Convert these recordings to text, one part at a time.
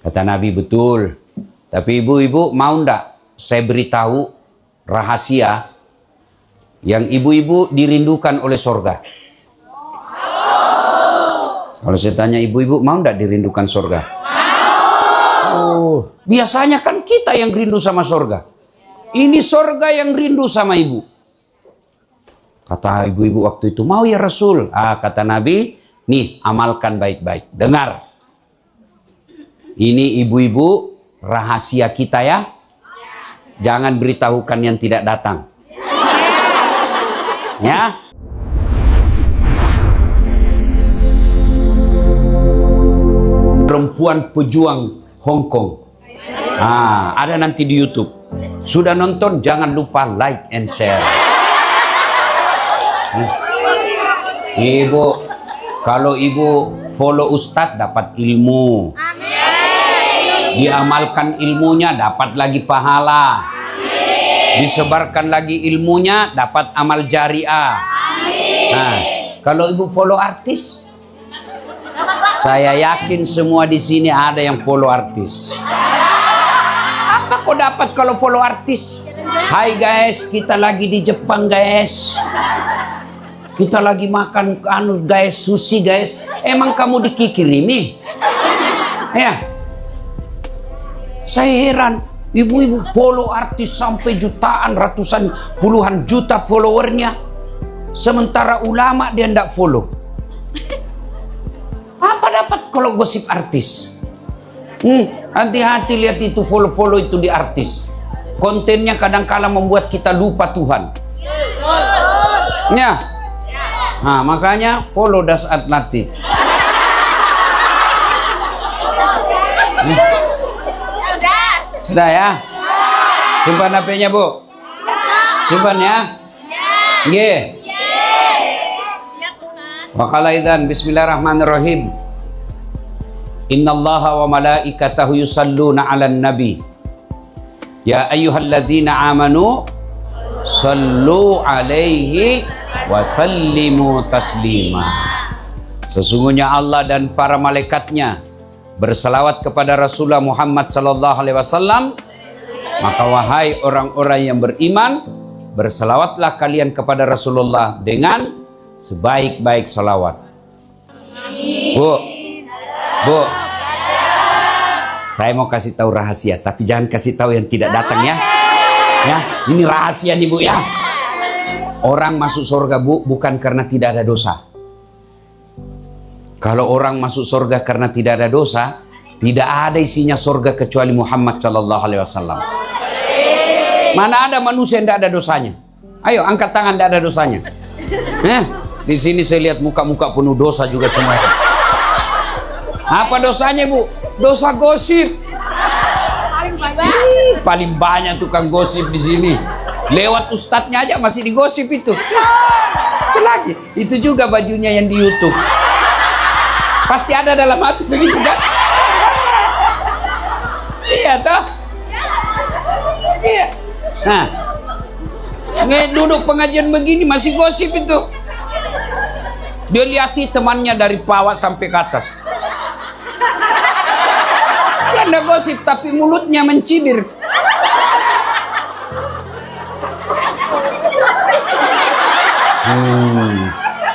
Kata Nabi, betul. Tapi ibu-ibu mau ndak saya beritahu rahasia yang ibu-ibu dirindukan oleh sorga? Kalau saya tanya ibu-ibu, mau ndak dirindukan sorga? Oh, biasanya kan kita yang rindu sama sorga. Ini sorga yang rindu sama ibu. Kata ibu-ibu waktu itu, mau ya Rasul? Kata Nabi, nih amalkan baik-baik. Dengar. Ini ibu-ibu rahasia kita ya. Jangan beritahukan yang tidak datang. Ya. Perempuan pejuang Hong Kong. Ada nanti di YouTube. Sudah nonton, jangan lupa like and share. Ibu, kalau ibu follow Ustadz dapat ilmu. Diamalkan ilmunya dapat lagi pahala. Disebarkan lagi ilmunya dapat amal jariah. Nah, kalau ibu follow artis, saya yakin semua di sini ada yang follow artis. Apa kau dapat kalau follow artis? Hai guys, kita lagi di Jepang guys. Kita lagi makan guys, sushi guys. Emang kamu dikirimi? Ya. Saya heran, ibu-ibu follow artis sampai jutaan, ratusan, puluhan juta followernya. Sementara ulama dia ndak follow. Apa dapat kalau gosip artis? Hati-hati lihat itu follow-follow itu di artis. Kontennya kadang-kala membuat kita lupa Tuhan. Ya. Nah, makanya follow Dasat Latif. Sudah ya? Simpan HP-nya, Bu. Simpan ya? Nggih. Wa qala idzan bismillahirrahmanirrahim. Innallaha wa malaikatahu yusalluna 'alan nabi. Ya ayyuhalladzina amanu sallu 'alaihi wa sallimu taslima. Sesungguhnya Allah dan para malaikatnya berselawat kepada Rasulullah Muhammad sallallahu alaihi wasallam. Maka wahai orang-orang yang beriman, berselawatlah kalian kepada Rasulullah dengan sebaik-baik salawat. Bu, saya mau kasih tahu rahasia, tapi jangan kasih tahu yang tidak datang ya. Ya, ini rahasia nih Bu ya. Orang masuk surga Bu bukan karena tidak ada dosa. Kalau orang masuk surga karena tidak ada dosa, tidak ada isinya surga kecuali Muhammad sallallahu alaihi wasallam. Mana ada manusia yang tidak ada dosanya? Ayo angkat tangan, tidak ada dosanya. Di sini saya lihat muka-muka penuh dosa juga semuanya. Apa dosanya Bu? Dosa gosip. Paling banyak tukang gosip di sini. Lewat ustadznya aja masih digosip itu. Selagi itu juga bajunya yang di YouTube. Pasti ada dalam hati begitu kan? Iya toh? Iya. Nah, duduk pengajian begini masih gosip itu. Dia lihati temannya dari bawah sampai ke atas. Dia ada gosip tapi mulutnya mencibir.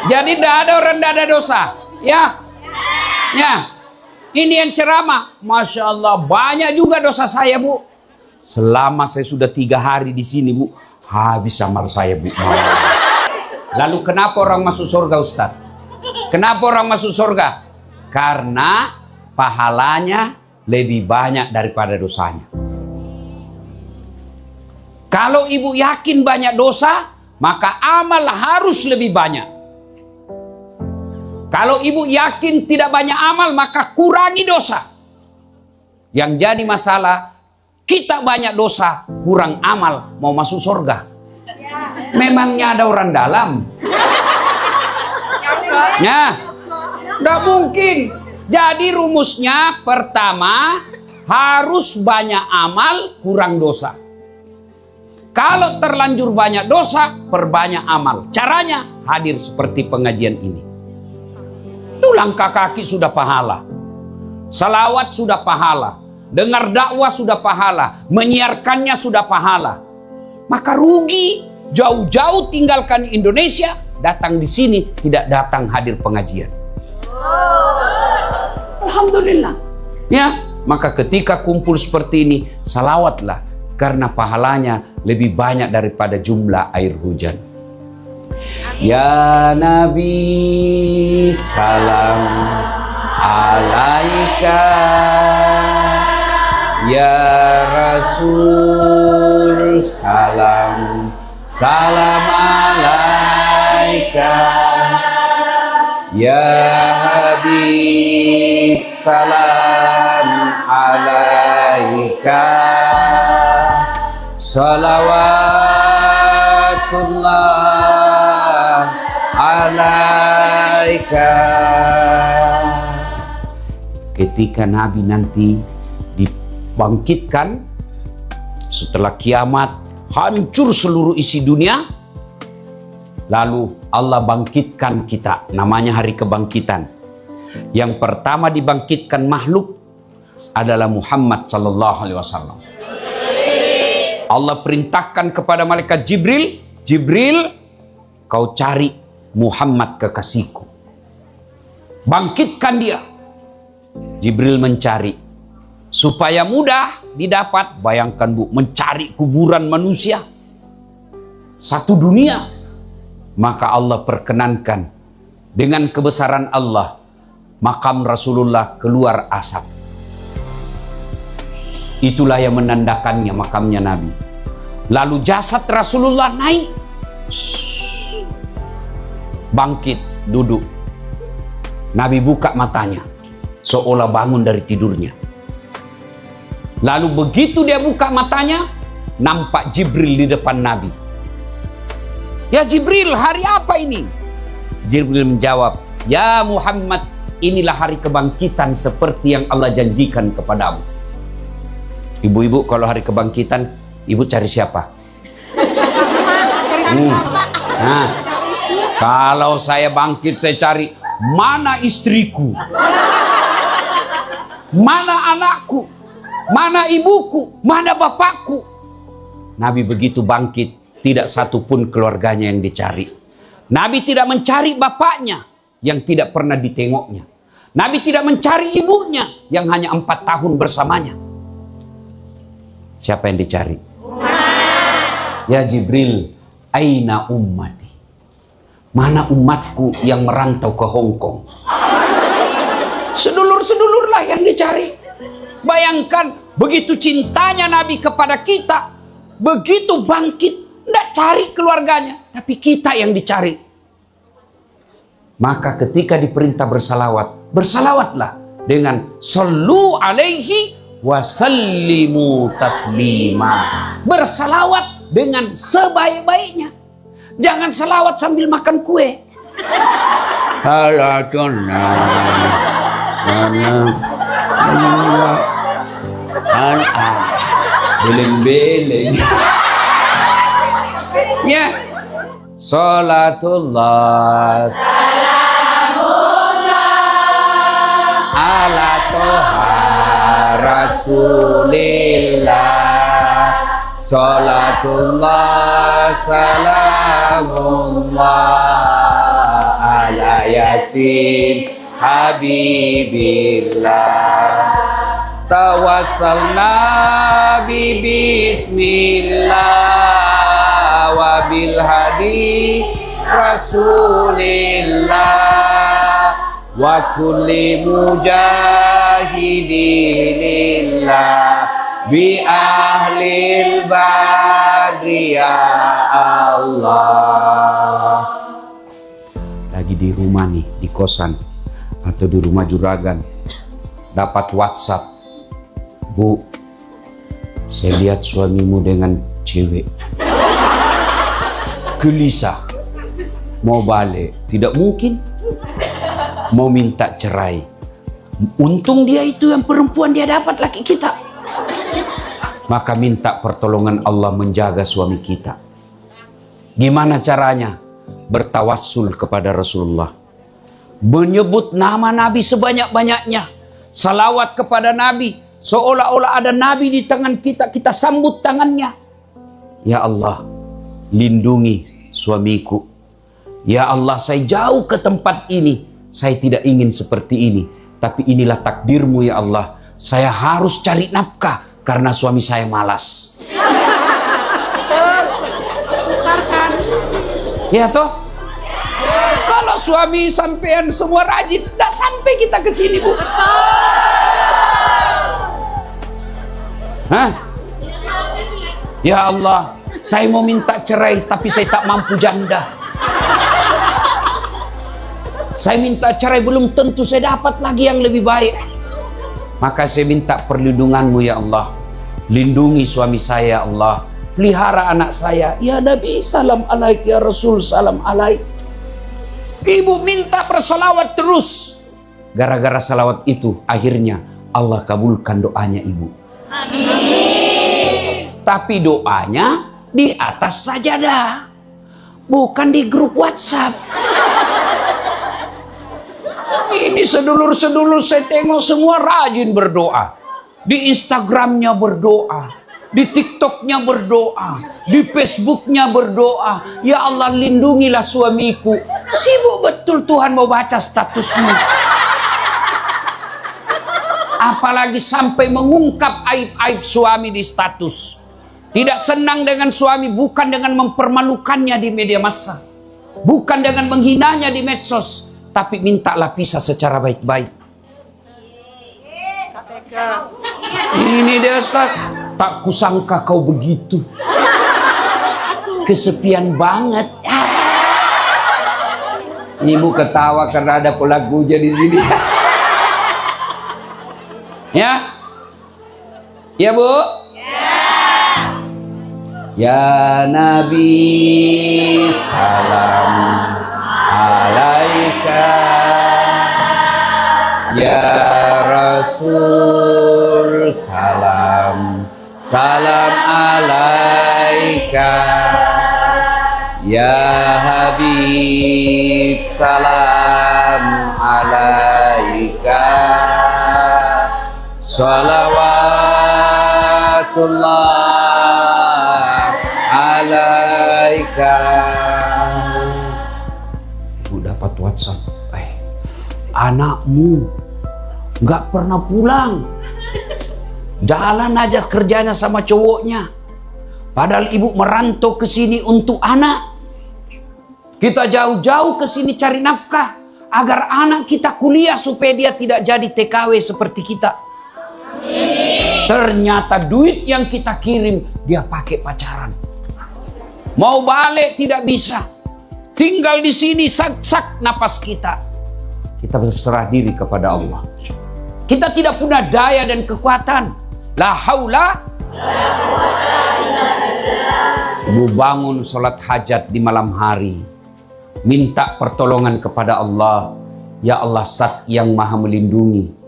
Jadi tidak ada orang tidak ada dosa. Ya. Ya, ini yang ceramah, Masya Allah, banyak juga dosa saya Bu. Selama saya sudah 3 hari di sini Bu, habis amal saya Bu. Lalu kenapa orang masuk surga Ustaz? Kenapa orang masuk surga? Karena pahalanya lebih banyak daripada dosanya. Kalau ibu yakin banyak dosa, maka amal harus lebih banyak. Kalau ibu yakin tidak banyak amal, maka kurangi dosa. Yang jadi masalah, kita banyak dosa, kurang amal, mau masuk surga. Memangnya ada orang dalam? Ya, nggak mungkin. Jadi rumusnya pertama, harus banyak amal, kurang dosa. Kalau terlanjur banyak dosa, perbanyak amal. Caranya, hadir seperti pengajian ini. Itu langkah kaki sudah pahala. Salawat sudah pahala, dengar dakwah sudah pahala, menyiarkannya sudah pahala. Maka rugi jauh-jauh tinggalkan Indonesia, datang di sini tidak datang hadir pengajian. Alhamdulillah. Ya, maka ketika kumpul seperti ini, salawatlah karena pahalanya lebih banyak daripada jumlah air hujan. Ya Nabi salam alaika, ya Rasul salam alaika, ya Habib salam alaika, salawatullah alaika. Ketika Nabi nanti dibangkitkan setelah kiamat, hancur seluruh isi dunia, lalu Allah bangkitkan kita, namanya hari kebangkitan. Yang pertama dibangkitkan makhluk adalah Muhammad sallallahu alaihi wasallam. Allah perintahkan kepada malaikat Jibril, Jibril, kau cari Muhammad kekasihku. Bangkitkan dia. Jibril mencari. Supaya mudah didapat, bayangkan Bu, mencari kuburan manusia. Satu dunia. Maka Allah perkenankan dengan kebesaran Allah, makam Rasulullah keluar asap. Itulah yang menandakannya makamnya Nabi. Lalu jasad Rasulullah naik. Bangkit, duduk. Nabi buka matanya, seolah bangun dari tidurnya. Lalu begitu dia buka matanya, nampak Jibril di depan Nabi. Ya Jibril, hari apa ini? Jibril menjawab, ya Muhammad, inilah hari kebangkitan seperti yang Allah janjikan kepadamu. Ibu-ibu kalau hari kebangkitan, ibu cari siapa? Nah, kalau saya bangkit, saya cari mana istriku, mana anakku, mana ibuku, mana bapakku. Nabi begitu bangkit, tidak satu pun keluarganya yang dicari. Nabi tidak mencari bapaknya yang tidak pernah ditengoknya. Nabi tidak mencari ibunya yang hanya 4 tahun bersamanya. Siapa yang dicari? Ya Jibril, aina ummati? Mana umatku yang merantau ke Hong Kong? Sedulur-sedulurlah yang dicari. Bayangkan, begitu cintanya Nabi kepada kita, begitu bangkit, tidak cari keluarganya, tapi kita yang dicari. Maka ketika diperintah bersalawat, bersalawatlah dengan sallu alaihi wasallimu taslima. Bersalawat dengan sebaik-baiknya. Jangan salawat sambil makan kue. Halatona sana beleng-beleng. Ya, salatullah salamullah ala toha rasulillah, salatullah salamullah ala yasin habibillah, tawassalna bi bismillah wa bil hadi rasulillah wa kulli mujahidilillah bi ahlil badri ya Allah. Lagi di rumah nih, di kosan atau di rumah juragan, dapat WhatsApp, Bu, saya lihat suamimu dengan cewek. Gelisah, mau balik, tidak mungkin. Mau minta cerai, untung dia itu yang perempuan, dia dapat laki kita. Maka minta pertolongan Allah menjaga suami kita. Gimana caranya? Bertawassul kepada Rasulullah, menyebut nama Nabi sebanyak-banyaknya, salawat kepada Nabi, seolah-olah ada Nabi di tangan kita, kita sambut tangannya. Ya Allah, lindungi suamiku. Ya Allah, saya jauh ke tempat ini, saya tidak ingin seperti ini, tapi inilah takdirmu ya Allah. Saya harus cari nafkah karena suami saya malas. Ya toh? Kalau suami sampean semua rajin, tidak sampai kita ke sini, Bu. Hah? Ya Allah, saya mau minta cerai tapi saya tak mampu janda. Saya minta cerai belum tentu saya dapat lagi yang lebih baik. Maka saya minta perlindunganmu ya Allah. Lindungi suami saya ya Allah. Pelihara anak saya. Ya Nabi, salam alaik. Ya Rasul, salam alaik. Ibu minta bersalawat terus. Gara-gara salawat itu akhirnya Allah kabulkan doanya ibu. Amin. Tapi doanya di atas sajadah, bukan di grup WhatsApp. Ini sedulur-sedulur saya tengok semua rajin berdoa. Di Instagramnya berdoa, di TikToknya berdoa, di Facebooknya berdoa. Ya Allah, lindungilah suamiku. Sibuk betul Tuhan mau baca statusmu. Apalagi sampai mengungkap aib-aib suami di status. Tidak senang dengan suami bukan dengan mempermalukannya di media massa, bukan dengan menghinanya di medsos, tapi mintalah pisah secara baik-baik. Ini dia Ustaz. Tak kusangka kau begitu. Kesepian banget. Ibu ketawa karena ada pelagunya di sini. Ya? Ya, Bu? Ya Nabi, salam alaika. Ya Rasul, salam alaika. Ya Habib, salam alaika. Salawatullah alaika. Ibu dapat WhatsApp, anakmu nggak pernah pulang, jalan aja kerjanya sama cowoknya, padahal ibu merantau ke sini untuk anak. Kita jauh-jauh ke sini cari nafkah agar anak kita kuliah supaya dia tidak jadi TKW seperti kita. Ternyata duit yang kita kirim dia pakai pacaran. Mau balik tidak bisa. Tinggal di sini sak-sak napas kita. Kita berserah diri kepada Allah. Kita tidak punya daya dan kekuatan. La haula. Ibu bangun sholat hajat di malam hari. Minta pertolongan kepada Allah. Ya Allah, Zat yang maha melindungi.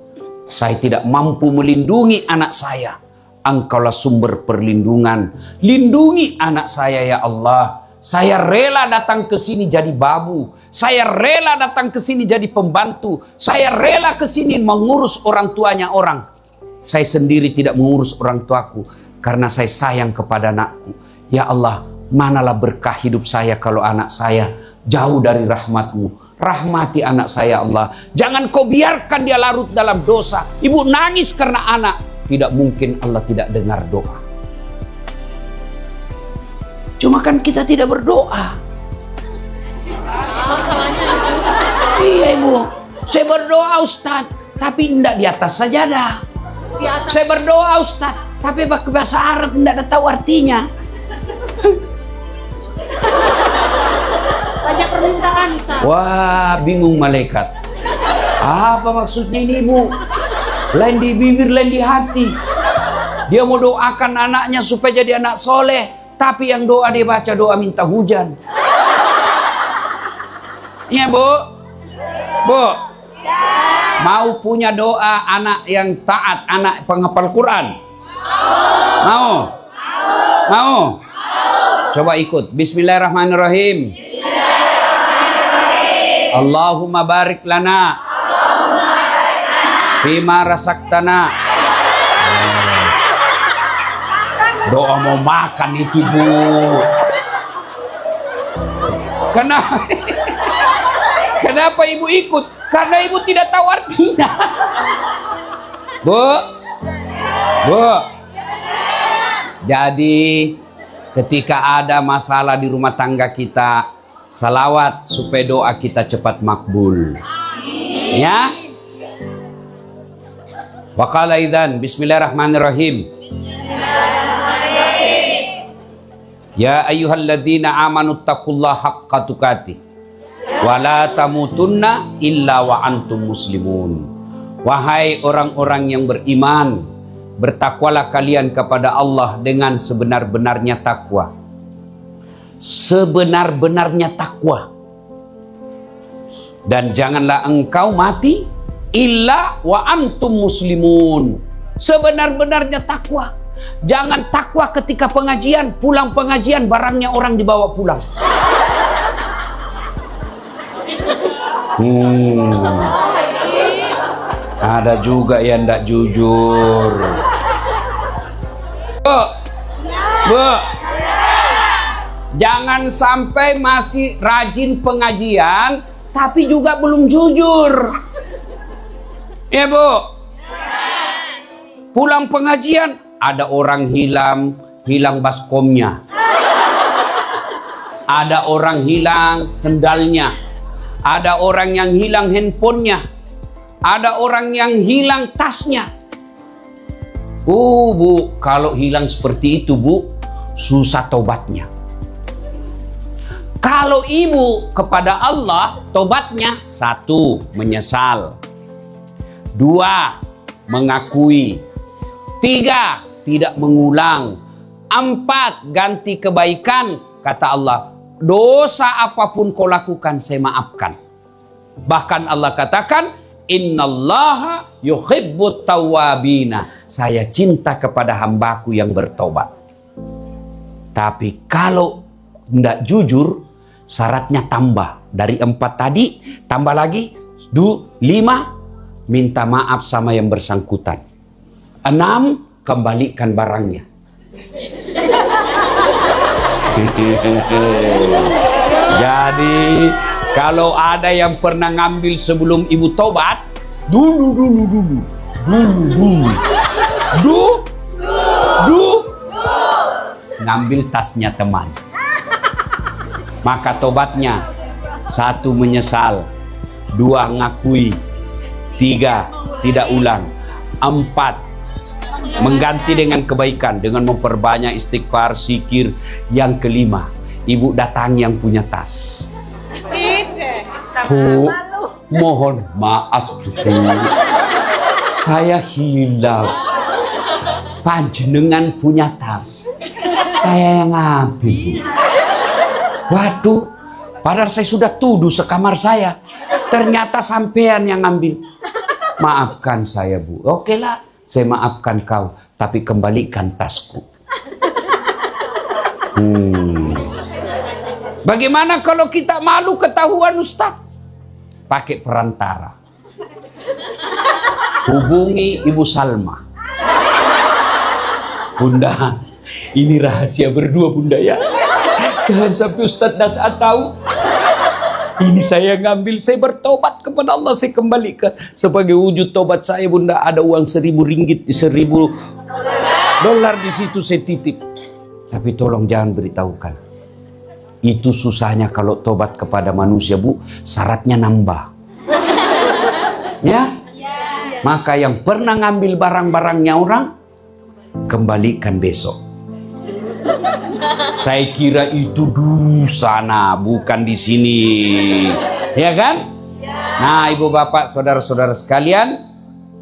Saya tidak mampu melindungi anak saya. Engkaulah sumber perlindungan. Lindungi anak saya ya Allah. Saya rela datang ke sini jadi babu. Saya rela datang ke sini jadi pembantu. Saya rela ke sini mengurus orang tuanya orang. Saya sendiri tidak mengurus orang tuaku karena saya sayang kepada anakku. Ya Allah, manalah berkah hidup saya kalau anak saya jauh dari rahmat-Mu. Rahmati anak saya Allah. Jangan kau biarkan dia larut dalam dosa. Ibu nangis karena anak. Tidak mungkin Allah tidak dengar doa. Cuma kan kita tidak berdoa. Iya Ibu, saya berdoa Ustaz, tapi tidak di atas sajadah. Saya berdoa Ustaz, tapi pakai bahasa Arab tidak ada tahu artinya. Banyak permintaan Ustaz. Wah, bingung malaikat. Apa maksudnya ini Ibu? Lain di bibir, lain di hati. Dia mau doakan anaknya supaya jadi anak soleh. Tapi yang doa dia baca doa minta hujan. Iya Bu? Bu? Mau punya doa anak yang taat, anak penghafal Quran? Mau? Mau? Coba ikut. Bismillahirrahmanirrahim. Allahumma barik lana Fima rasaktana. Doa mau makan itu, Bu. Kenapa ibu ikut? Karena ibu tidak tahu artinya. Bu. Jadi ketika ada masalah di rumah tangga kita, salawat supaya doa kita cepat makbul. Ya. Wa qala idzan bismillahirrahmanirrahim. Ya ayyuhalladzina amanu taqullaha haqqa tuqatih wa la tamutunna illa wa antum muslimun. Wahai orang-orang yang beriman, bertakwalah kalian kepada Allah dengan sebenar-benarnya takwa. Sebenar-benarnya takwa. Dan janganlah engkau mati illa wa antum muslimun. Sebenar-benarnya takwa. Jangan takwa ketika pengajian, pulang pengajian barangnya orang dibawa pulang. Ada juga yang tidak jujur. Bu, jangan sampai masih rajin pengajian tapi juga belum jujur. Ya, Bu. Pulang pengajian ada orang hilang baskomnya. Ada orang hilang sendalnya. Ada orang yang hilang handphonenya. Ada orang yang hilang tasnya. Bu, kalau hilang seperti itu, Bu, susah tobatnya. Kalau ibu kepada Allah, tobatnya 1, menyesal. 2, mengakui. 3, tidak mengulang. 4, ganti kebaikan. Kata Allah, dosa apapun kau lakukan, saya maafkan. Bahkan Allah katakan, innallaha yuhibbut tawwabina. Saya cinta kepada hambaku yang bertobat. Tapi kalau tidak jujur, syaratnya tambah. Dari 4 tadi, tambah lagi 5, minta maaf sama yang bersangkutan. 6, kembalikan barangnya. Jadi kalau ada yang pernah ngambil sebelum ibu tobat, dulu ngambil tasnya teman. Maka tobatnya 1, menyesal. 2, ngakui. 3, tidak ulang. 4, mengganti dengan kebaikan, dengan memperbanyak istighfar, zikir. Yang 5, ibu datangi yang punya tas. Bu, mohon maaf, Bu. Saya hilang. Panjenengan punya tas, saya yang ambil. Waduh, padahal saya sudah tuduh sekamar saya. Ternyata sampean yang ambil. Maafkan saya, Bu. Oke lah, saya maafkan kau, tapi kembalikan tasku. Bagaimana kalau kita malu ketahuan, Ustaz? Pakai perantara. Hubungi Ibu Salma. Bunda, ini rahasia berdua, Bunda, ya. Jangan sampai Ustaz Das'ad tahu. Ini saya ngambil, saya bertobat kepada Allah, saya kembalikan. Sebagai wujud tobat saya, Bunda, ada uang 1.000 ringgit, 1.000 dolar di situ saya titip. Tapi tolong jangan beritahukan. Itu susahnya kalau tobat kepada manusia, Bu, syaratnya nambah. Ya? Maka yang pernah ngambil barang-barangnya orang, kembalikan besok. Saya kira itu di sana, bukan di sini. Ya kan? Nah, Ibu Bapak, saudara-saudara sekalian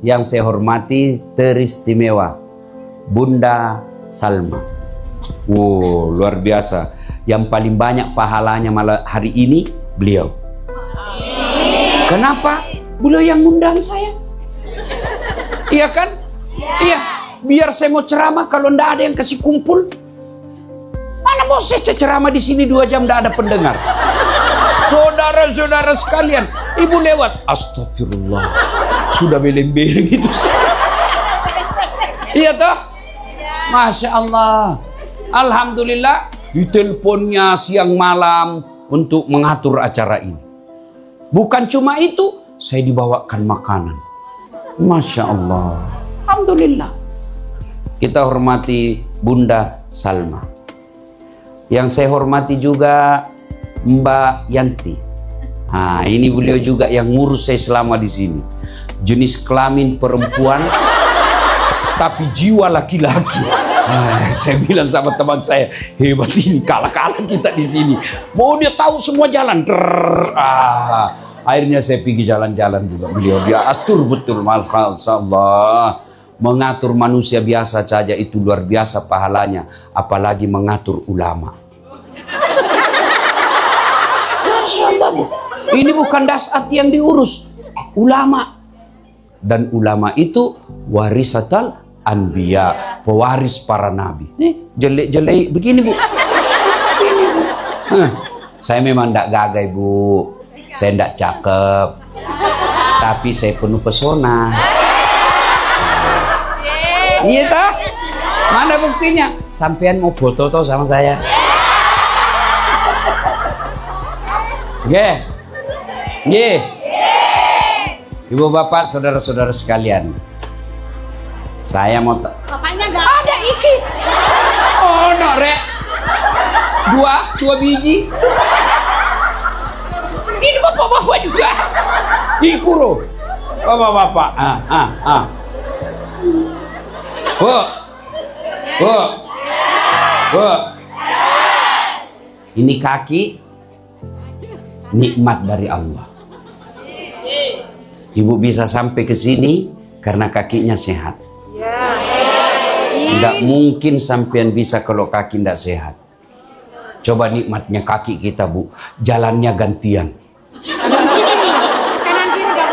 yang saya hormati, teristimewa Bunda Salma. Wow, luar biasa. Yang paling banyak pahalanya malah hari ini beliau. Kenapa? Beliau yang ngundang saya. Iya kan? Iya. Biar saya mau ceramah, kalau ndak ada yang kasih kumpul, mana mau saya ceramah di sini 2 jam ndak ada pendengar. Saudara-saudara sekalian, ibu lewat, astagfirullah. Sudah beleng-beleng itu. Iya toh? Masya Allah. Alhamdulillah, diteleponnya siang malam untuk mengatur acara ini. Bukan cuma itu, saya dibawakan makanan. Masya Allah. Alhamdulillah. Kita hormati Bunda Salma. Yang saya hormati juga Mbak Yanti. Nah, ini beliau juga yang ngurus saya selama di sini. Jenis kelamin perempuan, tapi jiwa laki-laki. Nah, saya bilang sama teman saya, hebat ini, kalah-kalah kita di sini. Mau dia tahu semua jalan. Akhirnya saya pergi jalan-jalan juga. Beliau dia atur betul, masya. Mengatur manusia biasa saja itu luar biasa pahalanya, apalagi mengatur ulama. Masya Allah, Bu. Ini bukan dasat yang diurus, ulama. Dan ulama itu warisatal anbiya, pewaris para nabi. Nih, jelek-jelek begini, Bu. Saya memang tidak gagai, Bu. Saya tidak cakep. Tapi saya penuh pesona. Iya toh? Mana buktinya? Sampean mau foto toh sama saya? Nggih. Nggih. Ibu bapak, saudara-saudara sekalian. Saya mau Bapaknya nggak ada iki. Oh, no, Rek. Dua biji. Ini bapak-bapak juga. Ikuro. Bapak-bapak. Bu. Ini kaki nikmat dari Allah. Ibu bisa sampai ke sini karena kakinya sehat. Tidak mungkin sampean bisa kalau kaki tidak sehat. Coba nikmatnya kaki kita, Bu. Jalannya gantian.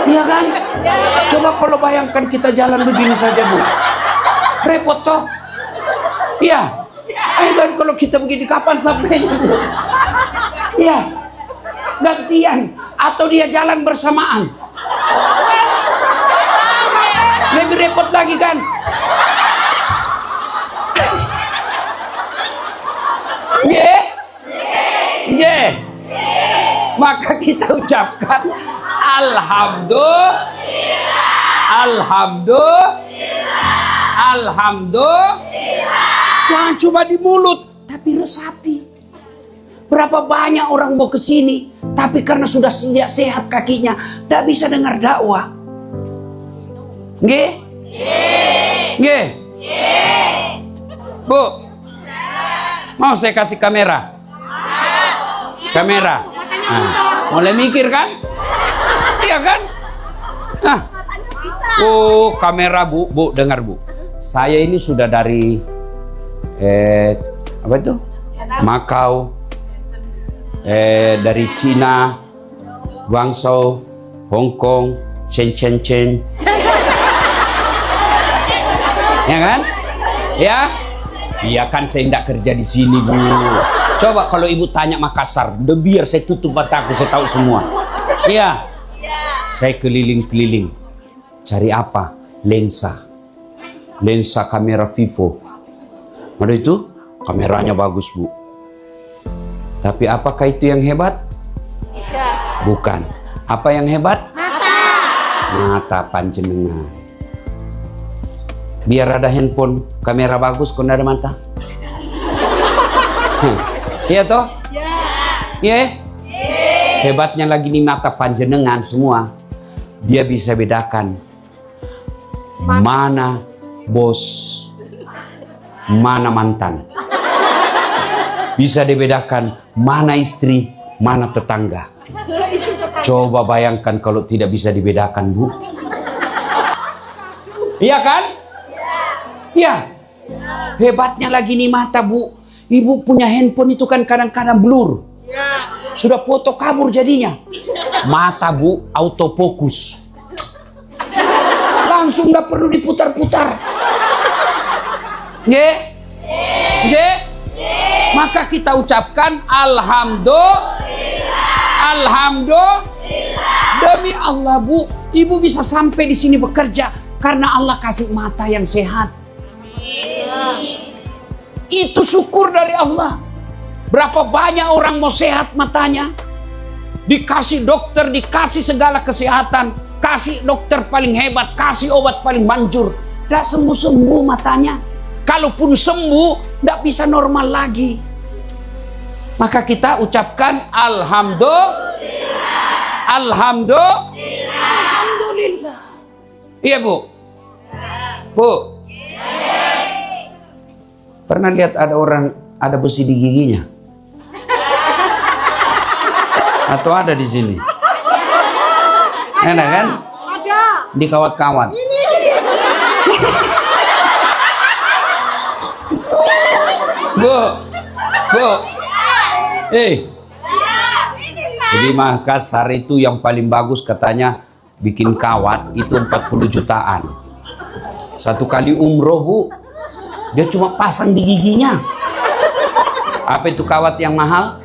Iya kan? Coba kalau bayangkan kita jalan begini saja, Bu. Repot toh? Iya. Ayo kan kalau kita begini kapan sampainya? Iya. Gantian atau dia jalan bersamaan. Lebih repot lagi kan? Nggih. Nggih. Maka kita ucapkan alhamdulillah. Alhamdulillah. Jangan cuma di mulut, tapi resapi. Berapa banyak orang mau ke sini, tapi karena sudah tidak sehat kakinya, tidak bisa dengar dakwah. Nggih? Nggih. Bu, mau saya kasih kamera? Kamera. Mulai mikir kan? Iya kan? Nah. Oh, kamera, Bu. Bu, dengar, Bu. Saya ini sudah dari apa itu? Macau, dari Cina, Guangzhou, Hong Kong, Shenzhen. Ya kan? Ya? Iya kan saya tidak kerja di sini, Bu. Coba kalau Ibu tanya Makassar, biar saya tutup mataku, saya tahu semua. Iya. Saya keliling-keliling. Cari apa? Lensa kamera Vivo. Ada itu kameranya bagus, Bu. Tapi apakah itu yang hebat? Bukan. Apa yang hebat? Mata panjenengan. Biar ada handphone kamera bagus kok ada mata. Iya toh? Iya. Hebatnya lagi nih mata panjenengan semua. Dia bisa bedakan mana bos, mana mantan. Bisa dibedakan mana istri, mana tetangga. Coba bayangkan kalau tidak bisa dibedakan, Bu. Iya kan? Iya. Hebatnya lagi nih mata, Bu. Ibu punya handphone itu kan kadang-kadang blur. Sudah foto kabur jadinya. Mata, Bu, autofokus. Langsung tidak perlu diputar-putar. Nggih? Nggih? Maka kita ucapkan alhamdulillah. Alhamdulillah. Demi Allah, Bu, Ibu bisa sampai di sini bekerja karena Allah kasih mata yang sehat. Itu syukur dari Allah. Berapa banyak orang mau sehat matanya, dikasih dokter, dikasih segala kesehatan, kasih dokter paling hebat, kasih obat paling manjur, tidak sembuh-sembuh matanya. Kalaupun sembuh, tidak bisa normal lagi. Maka kita ucapkan Alhamdulillah. Alhamdulillah. Iya Bu? Bu? Pernah lihat ada orang ada besi di giginya? Atau ada di sini? Enak kan? Ada. Di kawat-kawat. Bu, jadi Mas Kasar itu yang paling bagus katanya bikin kawat itu 40 jutaan. Satu kali umroh Bu, dia cuma pasang di giginya. Apa itu kawat yang mahal?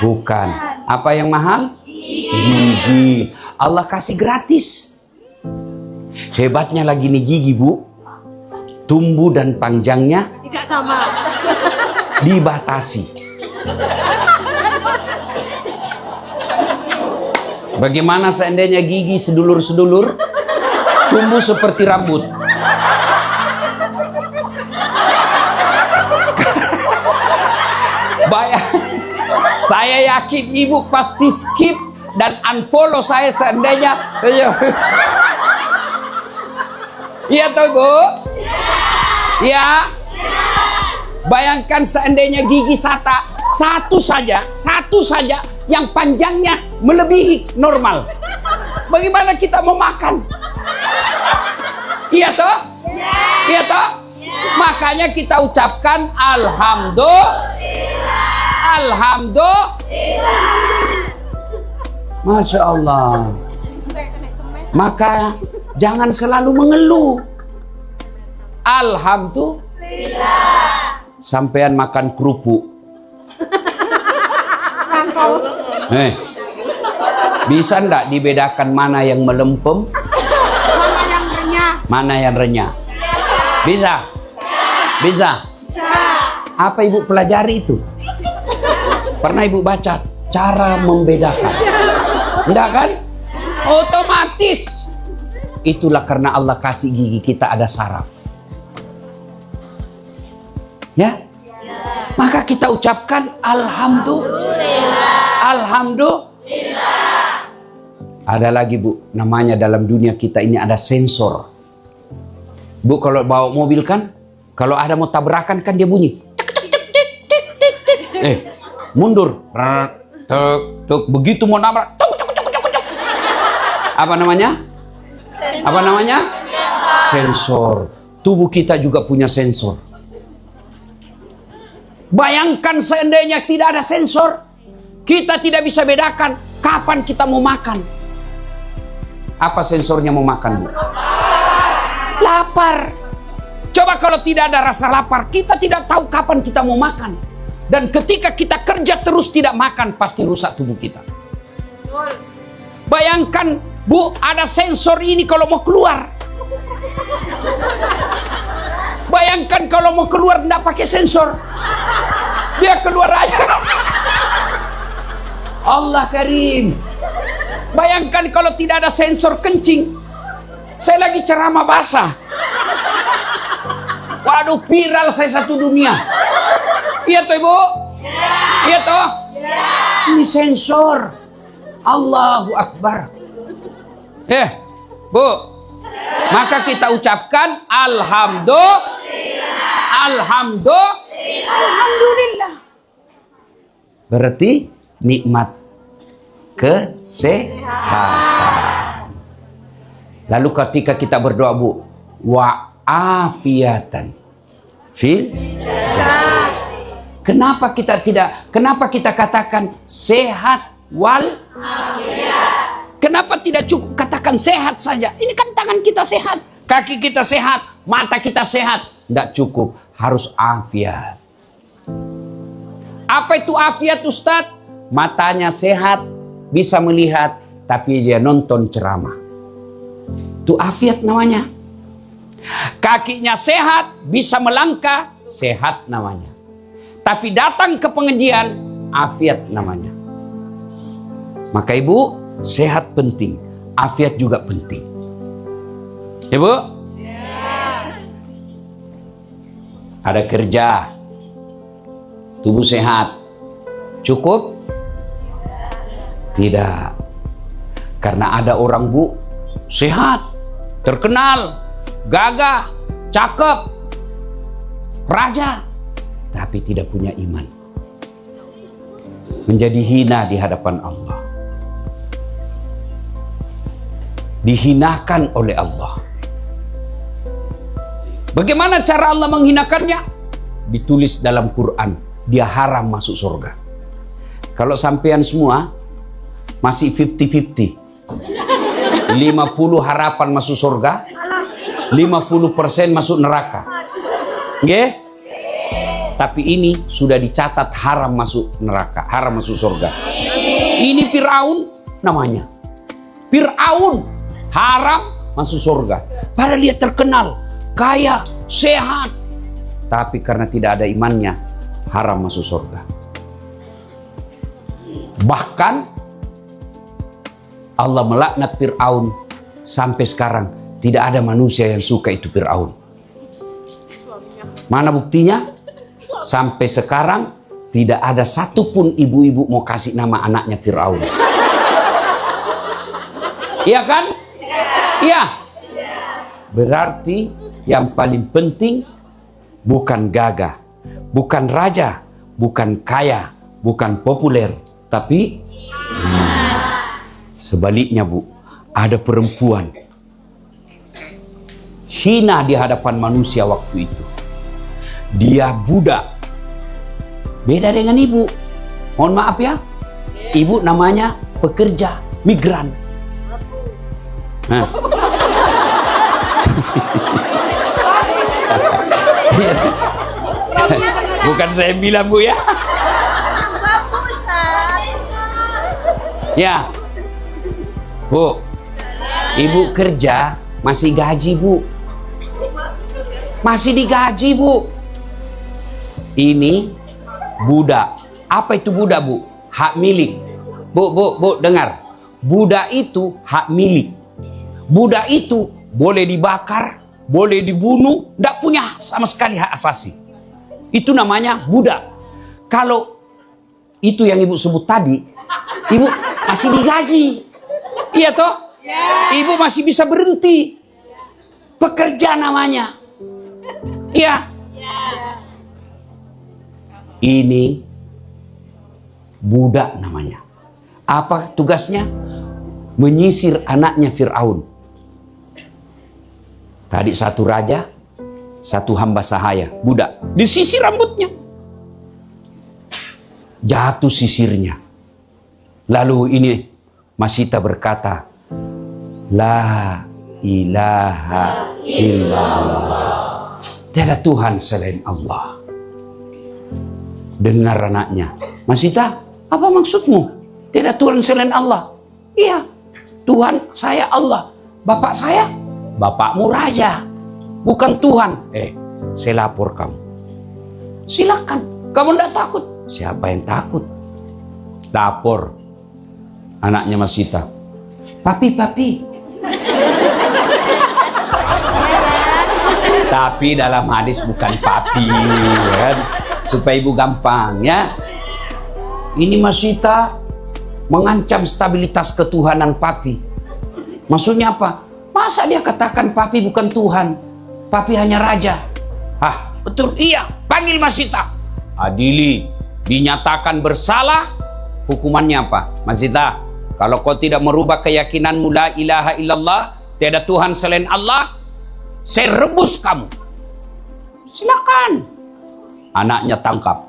Bukan. Apa yang mahal? Gigi. Allah kasih gratis. Hebatnya lagi nih gigi Bu, tumbuh dan panjangnya Tidak sama. dibatasi. Bagaimana seandainya gigi sedulur-sedulur tumbuh seperti rambut? Saya yakin ibu pasti skip dan unfollow saya seandainya. Iya toh Bu? Ya. Bayangkan seandainya gigi satu saja yang panjangnya melebihi normal. Bagaimana kita mau makan? Iya toh? Iya toh? Makanya kita ucapkan Alhamdulillah. Masya Allah. Maka jangan selalu mengeluh. Alhamdulillah. Sampean makan kerupuk. Bisa ndak dibedakan mana yang melempem, Mana yang renyah? mana yang renyah? Bisa? Bisa? Apa ibu pelajari itu? Pernah ibu baca cara membedakan? Enggak kan? Otomatis. Itulah karena Allah kasih gigi kita ada saraf. Ya? Maka kita ucapkan Alhamdulillah. Alhamdulillah. Ada lagi Bu, namanya dalam dunia kita ini ada sensor. Bu kalau bawa mobil kan, kalau ada mau tabrakan kan dia bunyi. Mundur. Begitu mau nabrak. Apa namanya? Apa namanya? Sensor. Tubuh kita juga punya sensor. Bayangkan seandainya tidak ada sensor, kita tidak bisa bedakan kapan kita mau makan. Apa sensornya mau makan, Bu? Lapar. Coba kalau tidak ada rasa lapar, kita tidak tahu kapan kita mau makan. Dan ketika kita kerja terus tidak makan, pasti rusak tubuh kita. Bayangkan, Bu, ada sensor ini kalau mau keluar. Bayangkan kalau mau keluar tidak pakai sensor. Dia keluar aja. Allah Karim. Bayangkan kalau tidak ada sensor kencing. Saya lagi ceramah basah. Waduh, viral saya satu dunia. Iya toh Ibu? Iya toh? Ini sensor. Allahu Akbar. Bu. Maka kita ucapkan Alhamdulillah. Berarti nikmat kesehatan. Lalu ketika kita berdoa Bu, wa'afiatan fil jasad. Kenapa kita katakan sehat wal afiat? Kenapa tidak cukup katakan sehat saja? Ini kan tangan kita sehat, kaki kita sehat, mata kita sehat. Tidak cukup, harus afiat. Apa itu afiat Ustadz? Matanya sehat, bisa melihat. tapi dia nonton ceramah. Itu afiat namanya. Kakinya sehat, bisa melangkah, sehat namanya. Tapi datang ke pengajian, afiat namanya. Maka ibu, sehat penting, afiat juga penting. Ibu? Ada kerja, tubuh sehat, cukup? Tidak. Karena ada orang bu, sehat, terkenal, gagah, cakep, raja, tapi tidak punya iman. Menjadi hina di hadapan Allah. Dihinakan oleh Allah. Bagaimana cara Allah menghinakannya? Ditulis dalam Quran, dia haram masuk surga. Kalau sampean semua masih 50-50. 50 harapan masuk surga, 50% masuk neraka. Nggih? Tapi ini sudah dicatat haram masuk neraka, haram masuk surga. Ini Firaun namanya. Firaun haram masuk surga. Padahal dia terkenal, kaya, sehat. Tapi karena tidak ada imannya, haram masuk surga. Bahkan Allah melaknat Fir'aun. Sampai sekarang tidak ada manusia yang suka itu Fir'aun. Mana buktinya? Sampai sekarang tidak ada satupun ibu-ibu mau kasih nama anaknya Fir'aun. Iya kan? Iya. Berarti yang paling penting bukan gagah, bukan raja, bukan kaya, bukan populer, tapi sebaliknya bu, ada perempuan hina di hadapan manusia waktu itu. Dia budak, beda dengan ibu. Mohon maaf ya, ibu namanya pekerja migran. Nah. Bukan saya bilang bu ya. Ya, bu, ibu kerja masih gaji bu, masih digaji bu. Ini budak. Apa itu budak bu? Hak milik. Bu dengar. Budak itu hak milik. Budak itu boleh dibakar, boleh dibunuh, tidak punya sama sekali hak asasi. Itu namanya budak. Kalau itu yang ibu sebut tadi, ibu masih digaji. Iya toh? Ibu masih bisa berhenti. Pekerja namanya. Iya. Ini budak namanya. Apa tugasnya? Menyisir anaknya Fir'aun. Tadi satu raja, satu hamba sahaya, budak. Disisir rambutnya. Jatuh sisirnya. Lalu ini Masita berkata, La ilaha illallah. Tiada Tuhan selain Allah. Dengar anaknya. Masita, apa maksudmu? Tiada Tuhan selain Allah. Iya, Tuhan saya Allah. Bapak saya, bapakmu raja. Bukan Tuhan. Saya lapor kamu. Silakan. Kamu tidak takut? Siapa yang takut? Lapor. Anaknya Masita. Papi. Tapi dalam hadis bukan papi, kan? Supaya ibu gampang ya. Ini Masita mengancam stabilitas ketuhanan papi. Maksudnya apa? Masa dia katakan papi bukan Tuhan? Papi hanya raja. Betul, iya. Panggil Masita. Adili. Dinyatakan bersalah. Hukumannya apa? Masita, kalau kau tidak merubah keyakinanmu la ilaha illallah, tiada Tuhan selain Allah, saya rebus kamu. Silakan. Anaknya tangkap.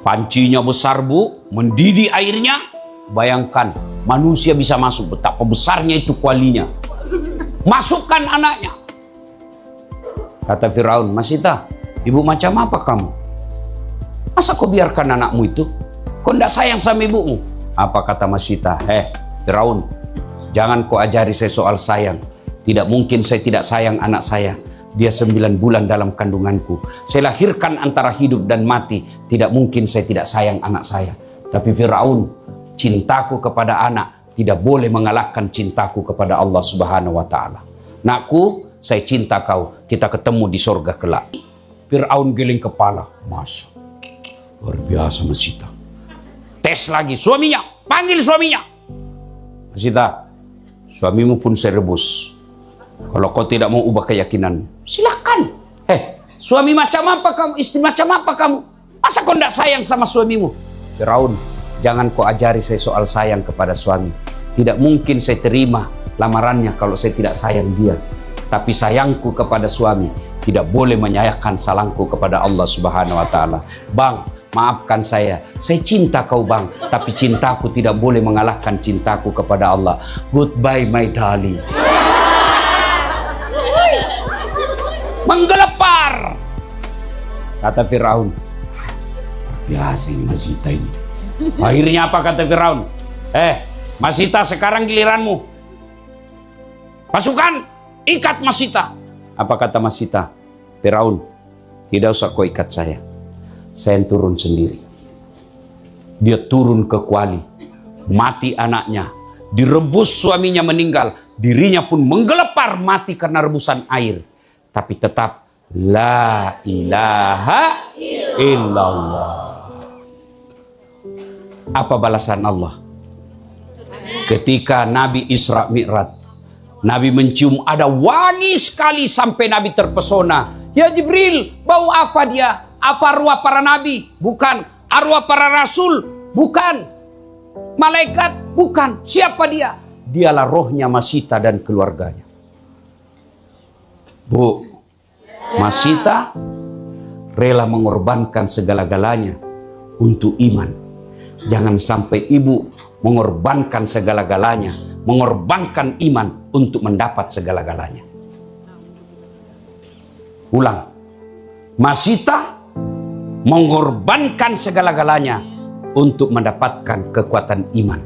Pancinya besar bu, mendidih airnya. Bayangkan, manusia bisa masuk, betapa besarnya itu kualinya. Masukkan anaknya. Kata Firaun, Masita, ibu macam apa kamu? Masa kau biarkan anakmu itu? Kau tidak sayang sama ibumu? Apa kata Masita? Firaun, jangan kau ajari saya soal sayang. Tidak mungkin saya tidak sayang anak saya. Dia 9 bulan dalam kandunganku. Saya lahirkan antara hidup dan mati. Tidak mungkin saya tidak sayang anak saya. Tapi Firaun, cintaku kepada anak tidak boleh mengalahkan cintaku kepada Allah Subhanahu wa Ta'ala. Nakku, saya cinta kau. Kita ketemu di sorga kelak. Firaun geling kepala. Masya, luar biasa Masita. Tes lagi suaminya, panggil suaminya. Masita, suamimu pun saya rebus. Kalau kau tidak mau ubah keyakinan, silakan. Suami macam apa kamu? Istri macam apa kamu? Masa kau tidak sayang sama suamimu? Firaun, jangan kau ajari saya soal sayang kepada suami. Tidak mungkin saya terima lamarannya kalau saya tidak sayang dia. Tapi sayangku kepada suami tidak boleh menyayangkan salahku kepada Allah Subhanahu wa Ta'ala. Bang, maafkan saya cinta kau bang, tapi cintaku tidak boleh mengalahkan cintaku kepada Allah. Goodbye my darling. Menggelepar, kata Firaun. Biasa ini Masita ini. Akhirnya apa kata Firaun? Masita, sekarang giliranmu. Pasukan, ikat Masita. Apa kata Masita? Firaun, tidak usah kau ikat saya. Saya yang turun sendiri. Dia turun ke kuali. Mati anaknya. Direbus suaminya meninggal. Dirinya pun menggelepar mati karena rebusan air. Tapi tetap la ilaha illallah. Apa balasan Allah? Ketika Nabi Isra Mi'raj, Nabi mencium ada wangi sekali sampai Nabi terpesona. Ya Jibril, bau apa dia? Apa arwah para nabi? Bukan. Arwah para rasul? Bukan. Malaikat? Bukan. Siapa dia? Dialah rohnya Masita dan keluarganya. Bu, Masita rela mengorbankan segala-galanya untuk iman. Jangan sampai ibu mengorbankan segala-galanya, mengorbankan iman untuk mendapat segala-galanya. Ulang. Masita mengorbankan segala-galanya untuk mendapatkan kekuatan iman.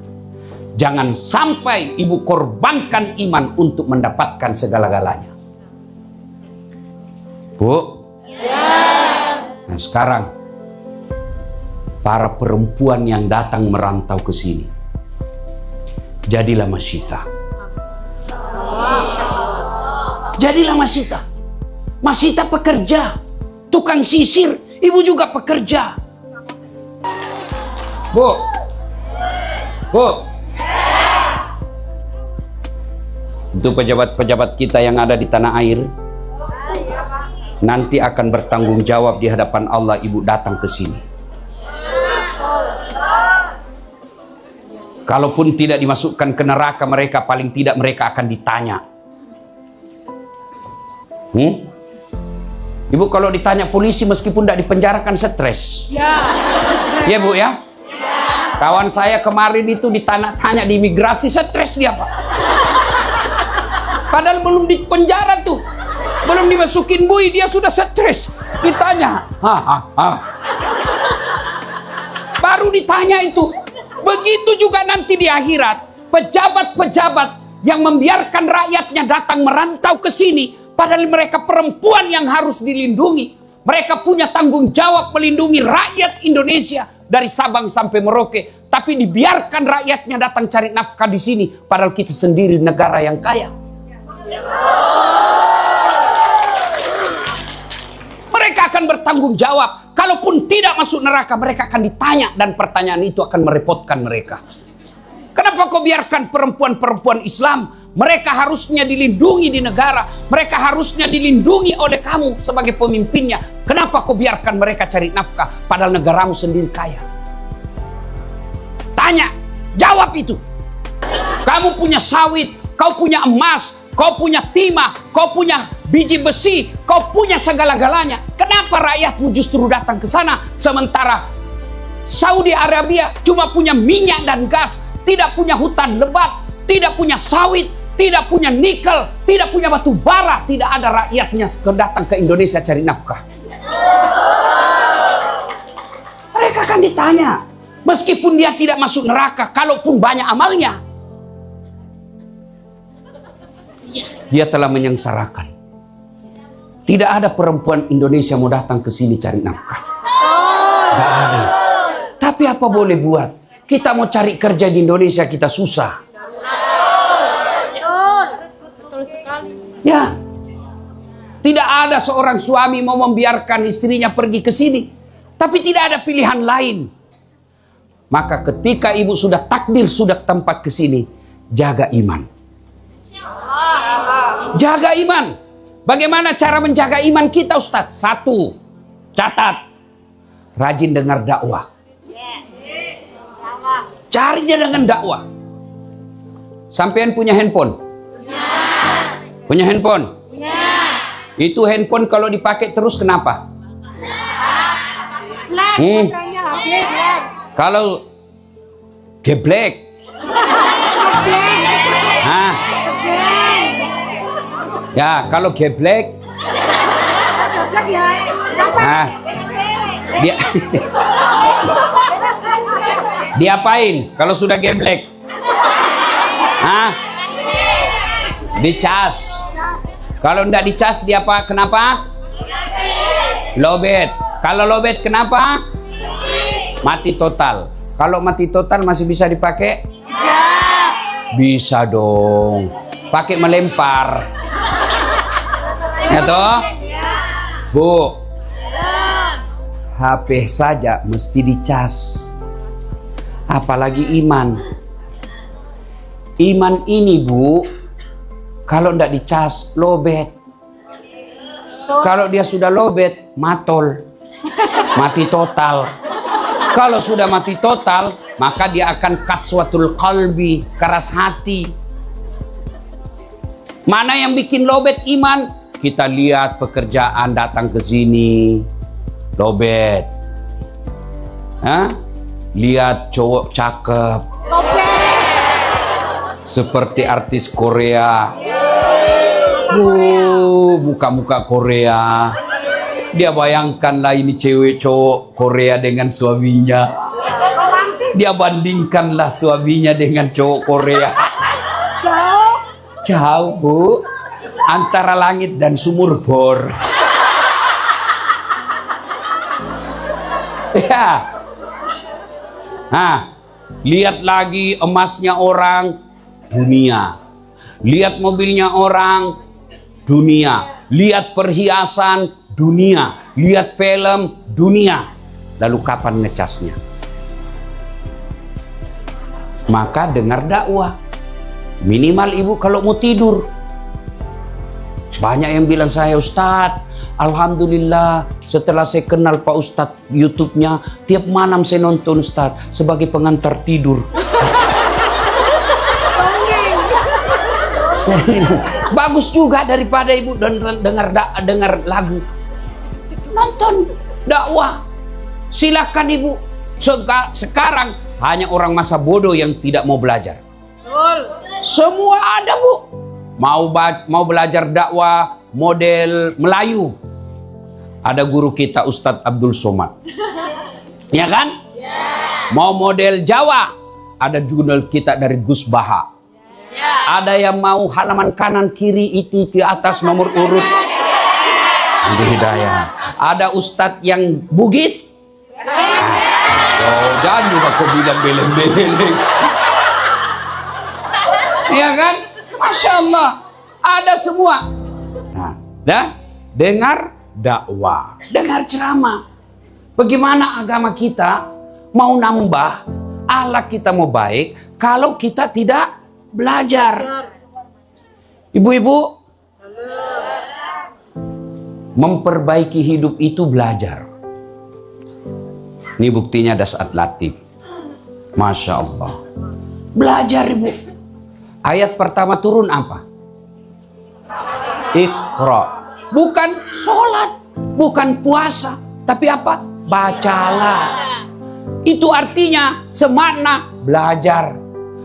Jangan sampai ibu korbankan iman untuk mendapatkan segala-galanya. Bu? Nah sekarang, para perempuan yang datang merantau ke sini, jadilah Masita. Jadilah Masita. Masita pekerja, tukang sisir, ibu juga pekerja. Bu, untuk pejabat-pejabat kita yang ada di tanah air, nanti akan bertanggung jawab di hadapan Allah ibu datang ke sini. Kalaupun tidak dimasukkan ke neraka mereka, paling tidak mereka akan ditanya. Ibu kalau ditanya polisi meskipun tidak dipenjarakan stres. Ya Bu ya. Kawan saya kemarin itu ditanya di imigrasi stres dia Pak. Padahal belum dipenjara tuh. Belum dimasukin bui dia sudah stres. Ditanya. Baru ditanya itu. Begitu juga nanti di akhirat. Pejabat-pejabat yang membiarkan rakyatnya datang merantau ke sini. Padahal mereka perempuan yang harus dilindungi. Mereka punya tanggung jawab melindungi rakyat Indonesia dari Sabang sampai Merauke. Tapi dibiarkan rakyatnya datang cari nafkah di sini. Padahal kita sendiri negara yang kaya. Mereka akan bertanggung jawab. Kalaupun tidak masuk neraka, mereka akan ditanya. Dan pertanyaan itu akan merepotkan mereka. Kenapa kau biarkan perempuan-perempuan Islam? Mereka harusnya dilindungi di negara. Mereka harusnya dilindungi oleh kamu sebagai pemimpinnya. Kenapa kau biarkan mereka cari nafkah padahal negaramu sendiri kaya? Tanya, jawab itu. Kamu punya sawit, kau punya emas, kau punya timah, kau punya biji besi, kau punya segala-galanya. Kenapa rakyatmu justru datang ke sana sementara Saudi Arabia cuma punya minyak dan gas, tidak punya hutan lebat, tidak punya sawit, tidak punya nikel, tidak punya batu bara, tidak ada rakyatnya datang ke Indonesia cari nafkah. Mereka akan ditanya, Meskipun dia tidak masuk neraka, kalaupun banyak amalnya, dia telah menyengsarakan. Tidak ada perempuan Indonesia mau datang ke sini cari nafkah. Tidak ada. Tapi apa boleh buat? Kita mau cari kerja di Indonesia, kita susah. Betul sekali. Ya. Tidak ada seorang suami mau membiarkan istrinya pergi ke sini. Tapi tidak ada pilihan lain. Maka ketika ibu sudah takdir, sudah tempat ke sini, jaga iman. Jaga iman. Bagaimana cara menjaga iman kita, Ustaz? 1, catat. Rajin dengar dakwah. Carinya dengan dakwah. Sampean punya handphone? Punya handphone? Itu handphone kalau dipakai terus kenapa? Kalau geblek. Hah? Ya, kalau geblek. Nah, dia diapain kalau sudah geblek? Hah? Dicas. Kalau enggak dicas dia apa? Kenapa? Lobet. Kalau lobet kenapa? Mati total. Kalau mati total masih bisa dipakai? Bisa dong. Pakai melempar. Ya toh? Bu. HP saja mesti dicas. Apalagi iman. Iman ini, Bu, kalau ndak dicas lobet. Kalau dia sudah lobet, matol. Mati total. Kalau sudah mati total, maka dia akan kaswatul qalbi, keras hati. Mana yang bikin lobet iman? Kita lihat pekerjaan datang ke sini, lobet. Hah? Lihat cowok cakep, seperti artis Korea. Muka-muka Korea. Dia bayangkanlah ini cewek cowok Korea dengan suaminya. Dia bandingkanlah suaminya dengan cowok Korea. Jauh, Bu. Antara langit dan sumur bor. Ya. Nah, lihat lagi emasnya orang, dunia. Lihat mobilnya orang, dunia. Lihat perhiasan, dunia. Lihat film, dunia. Lalu kapan ngecasnya? Maka dengar dakwah. Minimal ibu kalau mau tidur. Banyak yang bilang saya, Ustadz, alhamdulillah setelah saya kenal Pak Ustadz YouTube-nya, tiap malam saya nonton Ustadz sebagai pengantar tidur. Bagus juga daripada ibu dengar lagu. Nonton dakwah. Silakan ibu. Sekarang hanya orang masa bodoh yang tidak mau belajar. Semua ada, Bu. Mau belajar dakwah model Melayu. Ada guru kita Ustadz Abdul Somad. Ya kan? Mau model Jawa. Ada jurnal kita dari Gus Baha. Ada yang mau halaman kanan kiri itu di atas nomor urut. Itu hidayah. Ada Ustadz yang Bugis. Jangan juga kau bilang beleng-beleng. Ya kan? Masya Allah. Ada semua. Nah, dan dengar dakwah. Dengar ceramah. Bagaimana agama kita mau nambah, akhlak kita mau baik, kalau kita tidak belajar. Ibu-ibu, memperbaiki hidup itu belajar. Ini buktinya Dasat Latif. Masya Allah. Belajar, ibu. Ayat pertama turun apa? Iqra. Bukan sholat, bukan puasa, tapi apa? Bacalah. Itu artinya semakna belajar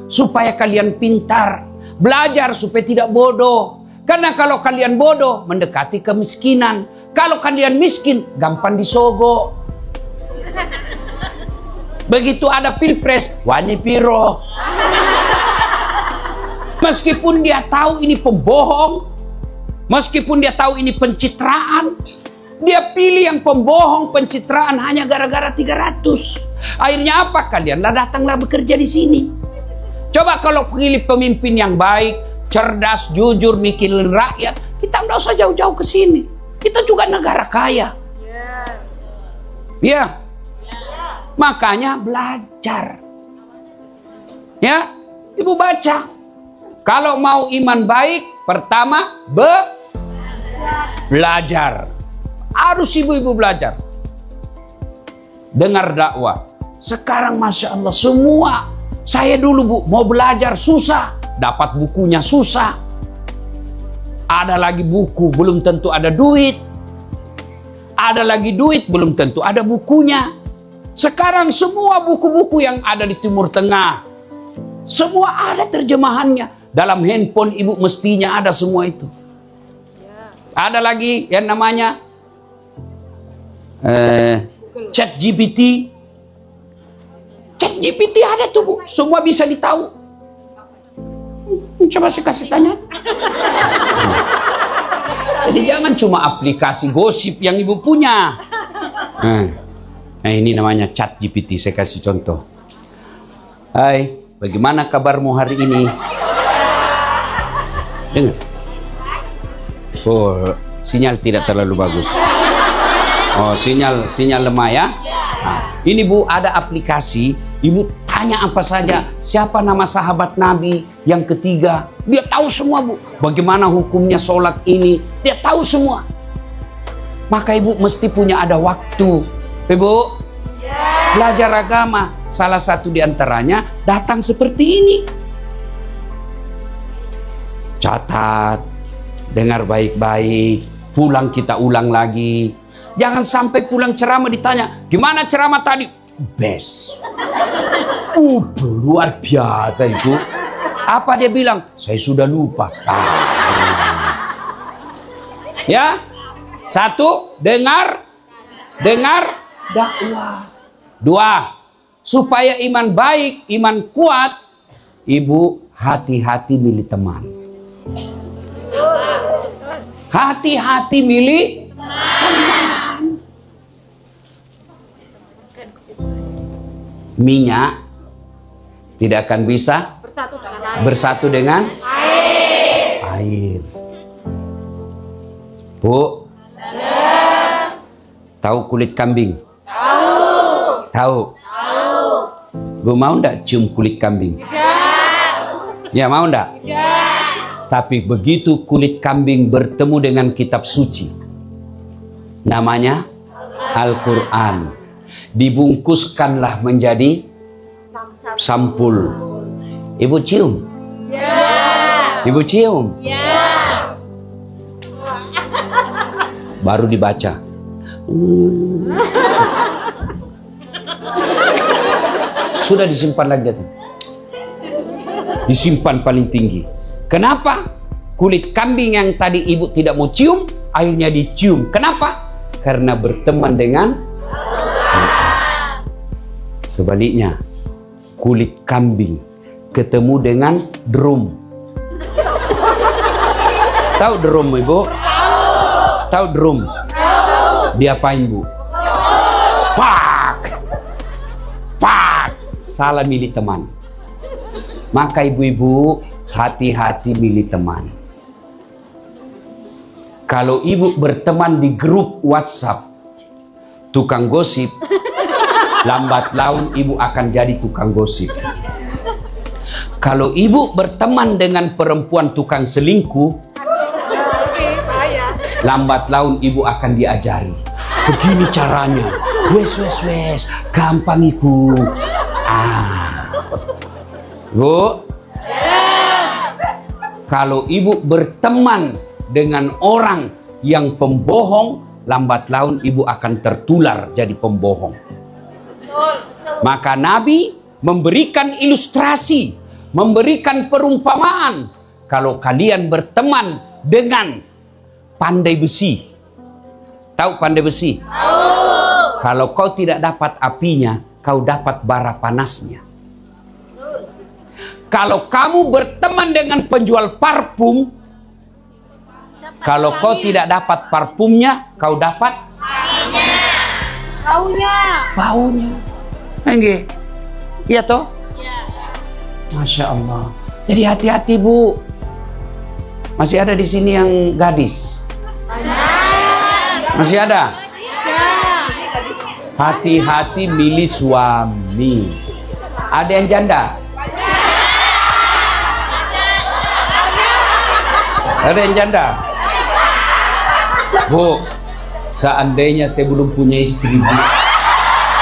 supaya kalian pintar, belajar supaya tidak bodoh. Karena kalau kalian bodoh mendekati kemiskinan, kalau kalian miskin gampang disogok. Begitu ada pilpres, wani piro. Meskipun dia tahu ini pembohong, meskipun dia tahu ini pencitraan, dia pilih yang pembohong, pencitraan hanya gara-gara 300. Akhirnya apa kalian? Datanglah bekerja di sini. Coba kalau pilih pemimpin yang baik, cerdas, jujur, mikirin rakyat, kita nggak usah jauh-jauh ke sini. Kita juga negara kaya. Ya. Makanya belajar. Ya, Ibu baca. Kalau mau iman baik, pertama belajar. Harus ibu-ibu belajar. Dengar dakwah. Sekarang Masya Allah semua. Saya dulu Bu, mau belajar susah. Dapat bukunya susah. Ada lagi buku, belum tentu ada duit. Ada lagi duit, belum tentu ada bukunya. Sekarang semua buku-buku yang ada di Timur Tengah, semua ada terjemahannya. Dalam handphone ibu mestinya ada semua itu. Ada lagi yang namanya ChatGPT. ChatGPT ada tuh Bu, semua bisa ditahu. Coba saya kasih tanya. Jadi jangan cuma aplikasi gosip yang ibu punya. Nah ini namanya ChatGPT, saya kasih contoh. Hai, bagaimana kabarmu hari ini? Dengar. Oh, sinyal tidak terlalu bagus. Oh, sinyal lemah ya. Nah, ini Bu, ada aplikasi, ibu tanya apa saja, siapa nama sahabat Nabi yang ketiga, dia tahu semua Bu. Bagaimana hukumnya sholat ini, dia tahu semua. Maka ibu mesti punya ada waktu, ibu, belajar agama. Salah satu diantaranya datang seperti ini. Catat, dengar baik-baik, pulang kita ulang lagi. Jangan sampai pulang ceramah ditanya, gimana ceramah tadi? Best. Luar biasa itu. Apa dia bilang? Saya sudah lupa. Ya, satu, dengar dakwah. Dua, supaya iman baik, iman kuat, ibu hati-hati milih teman. Hati-hati milih teman. Minyak tidak akan bisa bersatu dengan air. Bu, tahu kulit kambing? Tahu. Bu mau ndak cium kulit kambing? Ya mau ndak? Tapi begitu kulit kambing bertemu dengan kitab suci, namanya Al-Quran, dibungkuskanlah menjadi sampul. Ibu cium? Ibu cium? Baru dibaca. Sudah disimpan lagi datang. Disimpan paling tinggi. Kenapa? Kulit kambing yang tadi ibu tidak mau cium, akhirnya dicium. Kenapa? Karena berteman dengan sebaliknya, kulit kambing ketemu dengan drum. Tahu drum ibu? Tahu drum? Diapain Bu? Pak! Pak! Salah milih teman. Maka ibu-ibu hati-hati milih teman. Kalau ibu berteman di grup WhatsApp tukang gosip, lambat laun ibu akan jadi tukang gosip. Kalau ibu berteman dengan perempuan tukang selingkuh, lambat laun ibu akan diajari. Begini caranya. Wes, gampang ibu. Bu, kalau ibu berteman dengan orang yang pembohong, lambat laun ibu akan tertular jadi pembohong. Maka Nabi memberikan ilustrasi, memberikan perumpamaan. Kalau kalian berteman dengan pandai besi, tahu pandai besi? Kalau kau tidak dapat apinya, kau dapat bara panasnya. Kalau kamu berteman dengan penjual parfum, kalau kau tidak dapat parfumnya, kau dapat baunya. Enggak? Iya toh? Masya Allah. Jadi hati-hati Bu. Masih ada di sini yang gadis? Masih ada? Hati-hati milih suami. Ada yang janda? Ada yang janda? Bu, seandainya saya belum punya istri, Bu.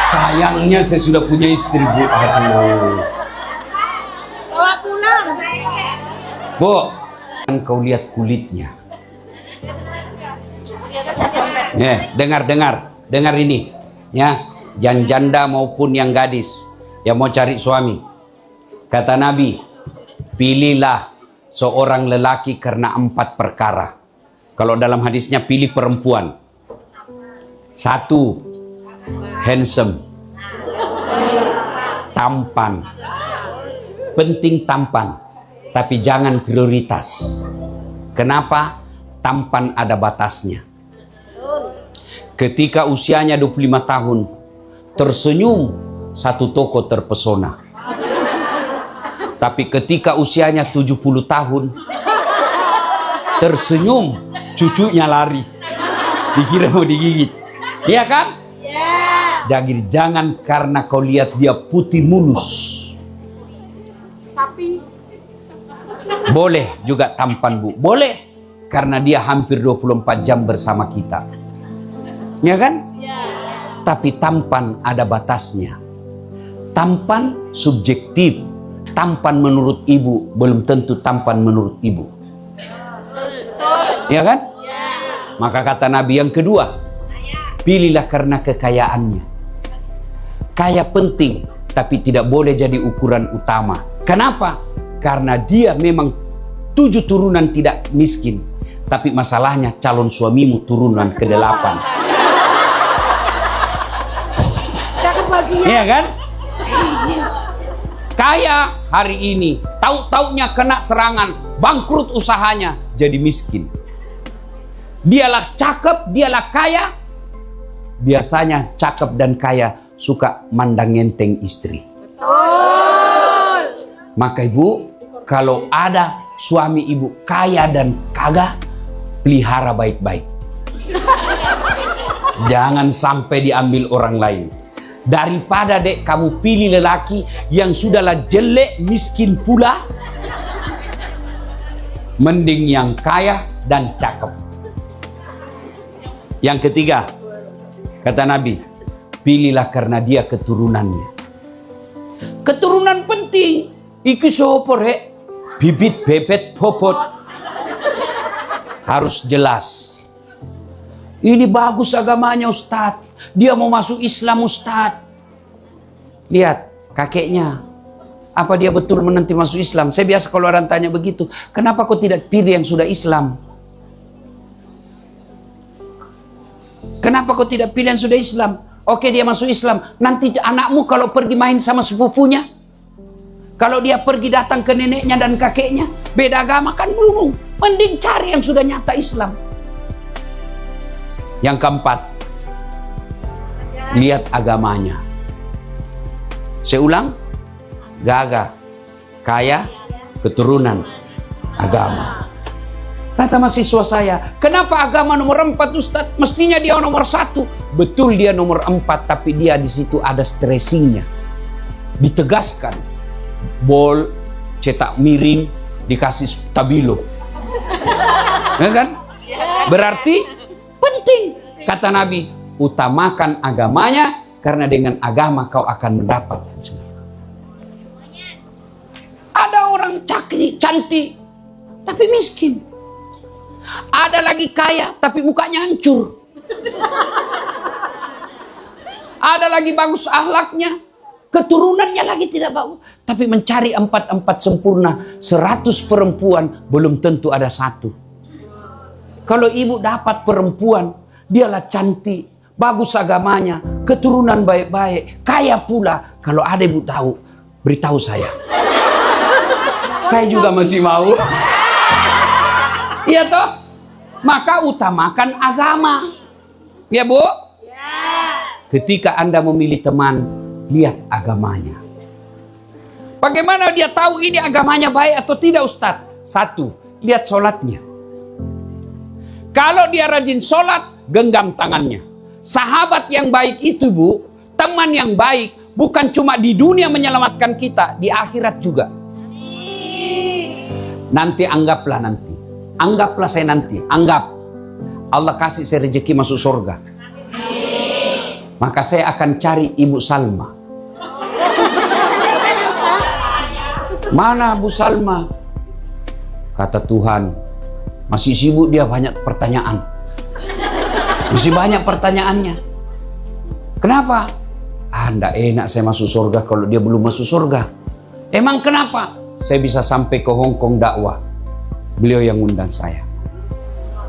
Sayangnya saya sudah punya istri, Bu. Aduh. Bawa pulang. Bu, kau lihat kulitnya. Dengar ini. Ya, yang janda maupun yang gadis yang mau cari suami. Kata Nabi, pilihlah seorang lelaki karena 4 perkara. Kalau dalam hadisnya pilih perempuan. 1, handsome, tampan. Penting tampan, tapi jangan prioritas. Kenapa? Tampan ada batasnya. Ketika usianya 25 tahun, tersenyum, satu toko terpesona. Tapi ketika usianya 70 tahun, tersenyum, cucunya lari. Dikira mau digigit. Iya kan? Jadi jangan karena kau lihat dia putih mulus. Tapi Boleh juga tampan, Bu. Boleh. Karena dia hampir 24 jam bersama kita. Ya kan? Tapi tampan ada batasnya. Tampan subjektif. Tampan menurut ibu belum tentu tampan menurut ibu. Ya kan? Maka kata Nabi yang kedua, pilihlah karena kekayaannya. Kaya penting, tapi tidak boleh jadi ukuran utama. Kenapa? Karena dia memang 7 turunan tidak miskin. Tapi masalahnya calon suamimu turunan ke-8. Iya kan? Kaya hari ini, tahu-taunya kena serangan, bangkrut usahanya, jadi miskin. Dialah cakep, dialah kaya. Biasanya cakep dan kaya suka mandang enteng istri. Maka ibu, kalau ada suami ibu kaya dan kagak, pelihara baik-baik. Jangan sampai diambil orang lain. Daripada dek kamu pilih lelaki yang sudahlah jelek, miskin pula, mending yang kaya dan cakep. Yang ketiga, kata Nabi, pilihlah karena dia keturunannya. Keturunan penting. Iki sopor he, bibit bebet popot. Harus jelas. Ini bagus agamanya Ustadz. Dia mau masuk Islam Ustadz. Lihat kakeknya. Apa dia betul menanti masuk Islam? Saya biasa kalau orang tanya begitu. Kenapa kau tidak pilih yang sudah Islam? Kenapa kau tidak pilih yang sudah Islam? Oke, dia masuk Islam. Nanti anakmu kalau pergi main sama sepupunya, kalau dia pergi datang ke neneknya dan kakeknya, beda agama kan bingung. Mending cari yang sudah nyata Islam. Yang keempat, lihat agamanya. Saya ulang, gagah, kaya, keturunan, agama. Kata mahasiswa saya, kenapa agama nomor 4 Ustadz? Mestinya dia nomor 1. Betul dia nomor 4, tapi dia di situ ada stressingnya. Ditegaskan, bol, cetak miring, dikasih stabilo. Ya kan? Berarti penting. Kata Nabi, utamakan agamanya, karena dengan agama kau akan mendapat. Ada orang cantik, tapi miskin. Ada lagi kaya, tapi mukanya hancur. Ada lagi bagus akhlaknya, keturunannya lagi tidak bagus. Tapi mencari 4 sempurna, 100 perempuan, belum tentu ada 1. Kalau ibu dapat perempuan, dialah cantik, bagus agamanya, keturunan baik-baik, kaya pula. Kalau ada ibu tahu, beritahu saya. Saya juga masih mau. Iya toh? Maka utamakan agama. Ya Bu? Ketika Anda memilih teman, lihat agamanya. Bagaimana dia tahu ini agamanya baik atau tidak, Ustadz? Satu, lihat sholatnya. Kalau dia rajin sholat, genggam tangannya. Sahabat yang baik itu, Bu, teman yang baik, bukan cuma di dunia menyelamatkan kita, di akhirat juga. Nanti anggaplah nanti. Anggaplah saya nanti. Anggap. Allah kasih saya rezeki masuk surga. Maka saya akan cari Ibu Salma. Mana Bu Salma? Kata Tuhan, masih sibuk dia, banyak pertanyaan. Masih banyak pertanyaannya. Kenapa? Nggak enak saya masuk surga kalau dia belum masuk surga. Emang kenapa? Saya bisa sampai ke Hong Kong dakwah. Beliau yang undang saya.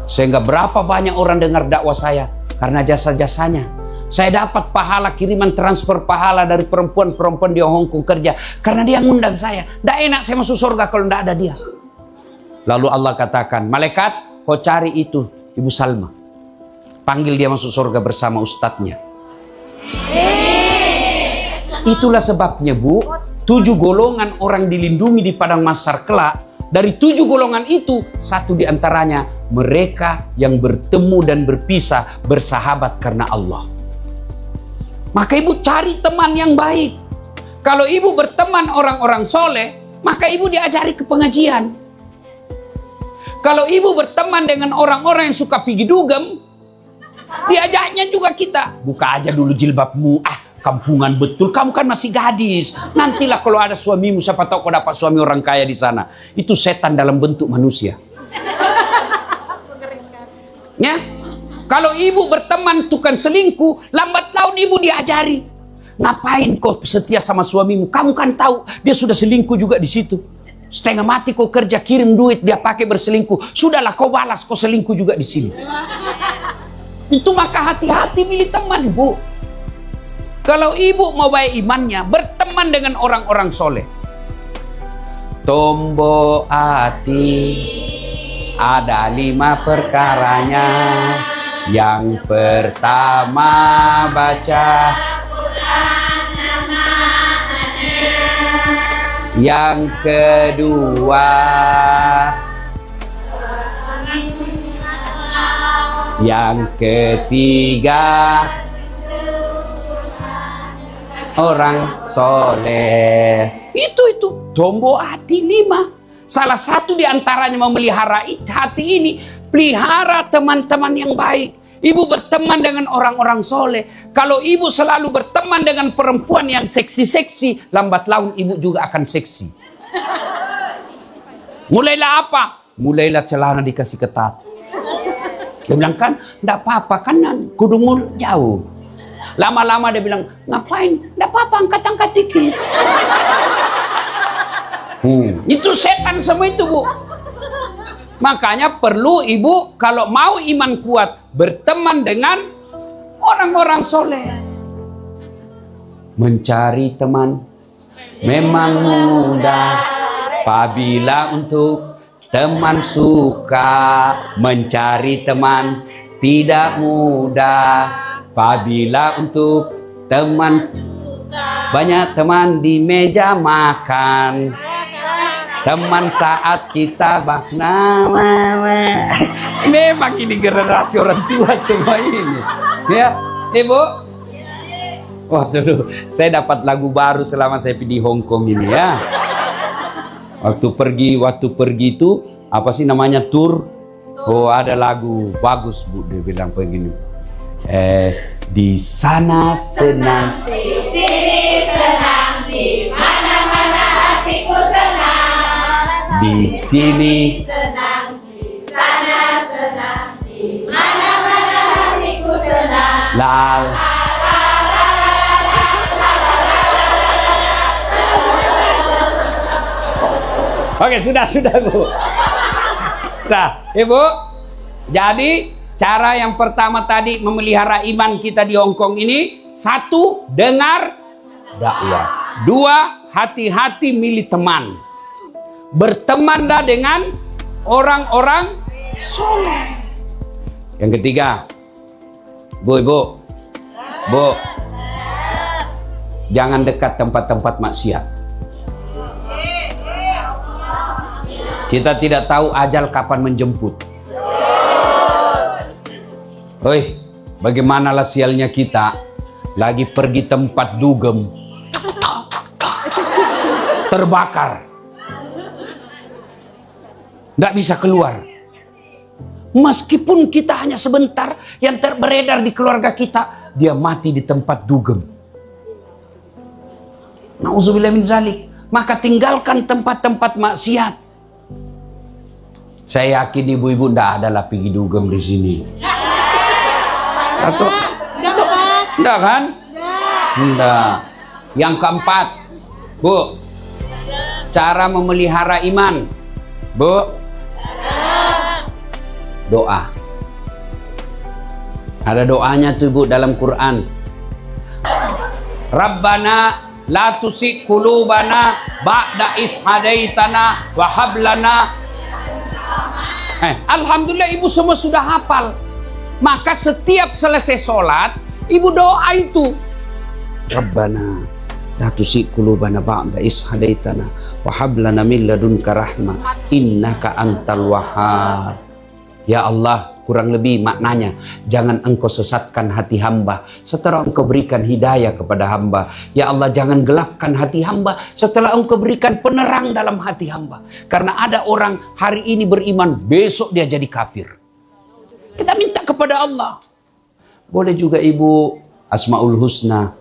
Sehingga berapa banyak orang dengar dakwah saya karena jasa-jasanya. Saya dapat pahala, kiriman transfer pahala dari perempuan-perempuan di Hong Kong kerja. Karena dia ngundang saya. Nggak enak saya masuk surga kalau nggak ada dia. Lalu Allah katakan, malaikat, kau cari itu Ibu Salma. Panggil dia masuk surga bersama ustadznya. Itulah sebabnya, Bu, 7 golongan orang dilindungi di padang mahsyar kelak. Dari 7 golongan itu, 1 diantaranya mereka yang bertemu dan berpisah bersahabat karena Allah. Maka ibu cari teman yang baik. Kalau ibu berteman orang-orang soleh, maka ibu diajari ke pengajian. Kalau ibu berteman dengan orang-orang yang suka pergi dugem, diajaknya juga kita. Buka aja dulu jilbabmu. Kampungan betul. Kamu kan masih gadis. Nantilah kalau ada suamimu, siapa tahu kau dapat suami orang kaya di sana. Itu setan dalam bentuk manusia. Ya? Kalau ibu berteman tukang selingkuh, lambat laun ibu diajari. Ngapain kau setia sama suamimu? Kamu kan tahu dia sudah selingkuh juga di situ. Setengah mati kau kerja, kirim duit, dia pakai berselingkuh. Sudahlah kau balas, kau selingkuh juga di sini. Itu maka hati-hati milih teman, Bu. Kalau ibu mau baik imannya, berteman dengan orang-orang soleh. Tombo hati, ada 5 perkaranya. Yang pertama baca Quran sama yang kedua yang ketiga orang soleh. Itu tombo hati 5. Salah satu diantaranya memelihara hati ini, pelihara teman-teman yang baik. Ibu berteman dengan orang-orang soleh. Kalau ibu selalu berteman dengan perempuan yang seksi-seksi, lambat laun ibu juga akan seksi. Mulailah apa? Mulailah celana dikasih ketat. Dia bilang kan, enggak apa-apa kan kudungul jauh. Lama-lama dia bilang, ngapain? Enggak apa-apa, angkat-angkat dikit. Itu setan semua itu, Bu. Makanya perlu ibu kalau mau iman kuat berteman dengan orang-orang soleh. Mencari teman memang mudah apabila untuk teman suka. Mencari teman tidak mudah apabila untuk teman banyak teman di meja makan. Teman saat kita bakna. Memang ini generasi orang tua semua ini. Ya, Ibu? Wah, seru. Saya dapat lagu baru selama saya di Hong Kong ini ya. Waktu pergi itu apa sih namanya tur? Oh, ada lagu bagus, Bu. Dia bilang begini. Di sana senang, di sini senang, di mana-mana hatiku senang. Di sini senang, di sana senang, di mana-mana hatiku senang. Lal. Oke, sudah Bu. Nah, Ibu, jadi Cara yang pertama tadi memelihara iman kita di Hongkong ini, satu, dengar dakwah. Dua, hati-hati milih teman. Bertemanlah dengan orang-orang soleh. Yang ketiga, ibu, jangan dekat tempat-tempat maksiat. Kita tidak tahu ajal kapan menjemput. Oi, bagaimanalah sialnya kita lagi pergi tempat dugem, terbakar, nggak bisa keluar. Meskipun kita hanya sebentar, yang beredar di keluarga kita, dia mati di tempat dugem. Nauzubillah min zalik. Maka tinggalkan tempat-tempat maksiat. Saya yakin ibu-ibu ndak ada lah pergi dugem di sini. Atau enggak kan? Enggak. Yang keempat, Bu, cara memelihara iman, Bu, doa. Ada doanya tuh Bu dalam Quran. Rabbana la tusik qulubana ba'da is hadaitana wa hab lana. Alhamdulillah ibu semua sudah hafal. Maka setiap selesai sholat, ibu doa itu. Rabbana la tusik qulubana ba'da is hadaitana wa hab lana min ladunka rahmah innaka antal wahhab. Ya Allah, kurang lebih maknanya, jangan engkau sesatkan hati hamba setelah engkau berikan hidayah kepada hamba. Ya Allah, jangan gelapkan hati hamba setelah engkau berikan penerang dalam hati hamba. Karena ada orang hari ini beriman, besok dia jadi kafir. Kita minta kepada Allah. Boleh juga ibu Asmaul Husna.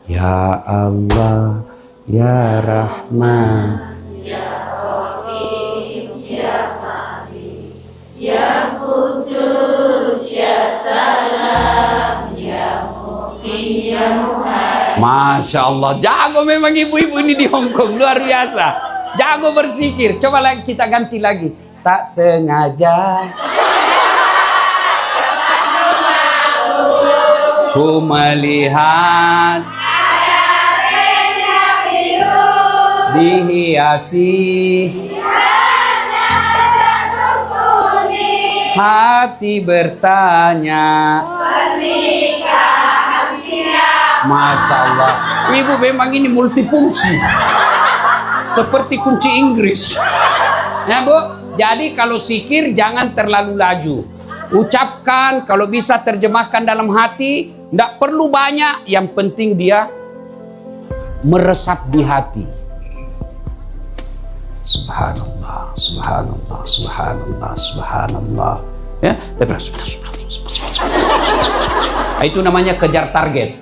Ya Allah, Ya Rahman, Ya Rahim, Ya Malik, Ya Kudus, Ya Salam, Ya Mu'min, Ya Muhammad. Masya Allah, jago memang ibu-ibu ini di Hongkong, luar biasa. Jago bersikir. Coba lagi kita ganti lagi. Tak sengaja ku melihat dihiasi hati bertanya. Masya Allah, ibu memang ini multifungsi seperti kunci Inggris. Ya Bu, jadi kalau zikir jangan terlalu laju. Ucapkan, kalau bisa terjemahkan dalam hati. Tidak perlu banyak, yang penting dia meresap di hati. Subhanallah, subhanallah, subhanallah, subhanallah. Ya, itu namanya kejar target.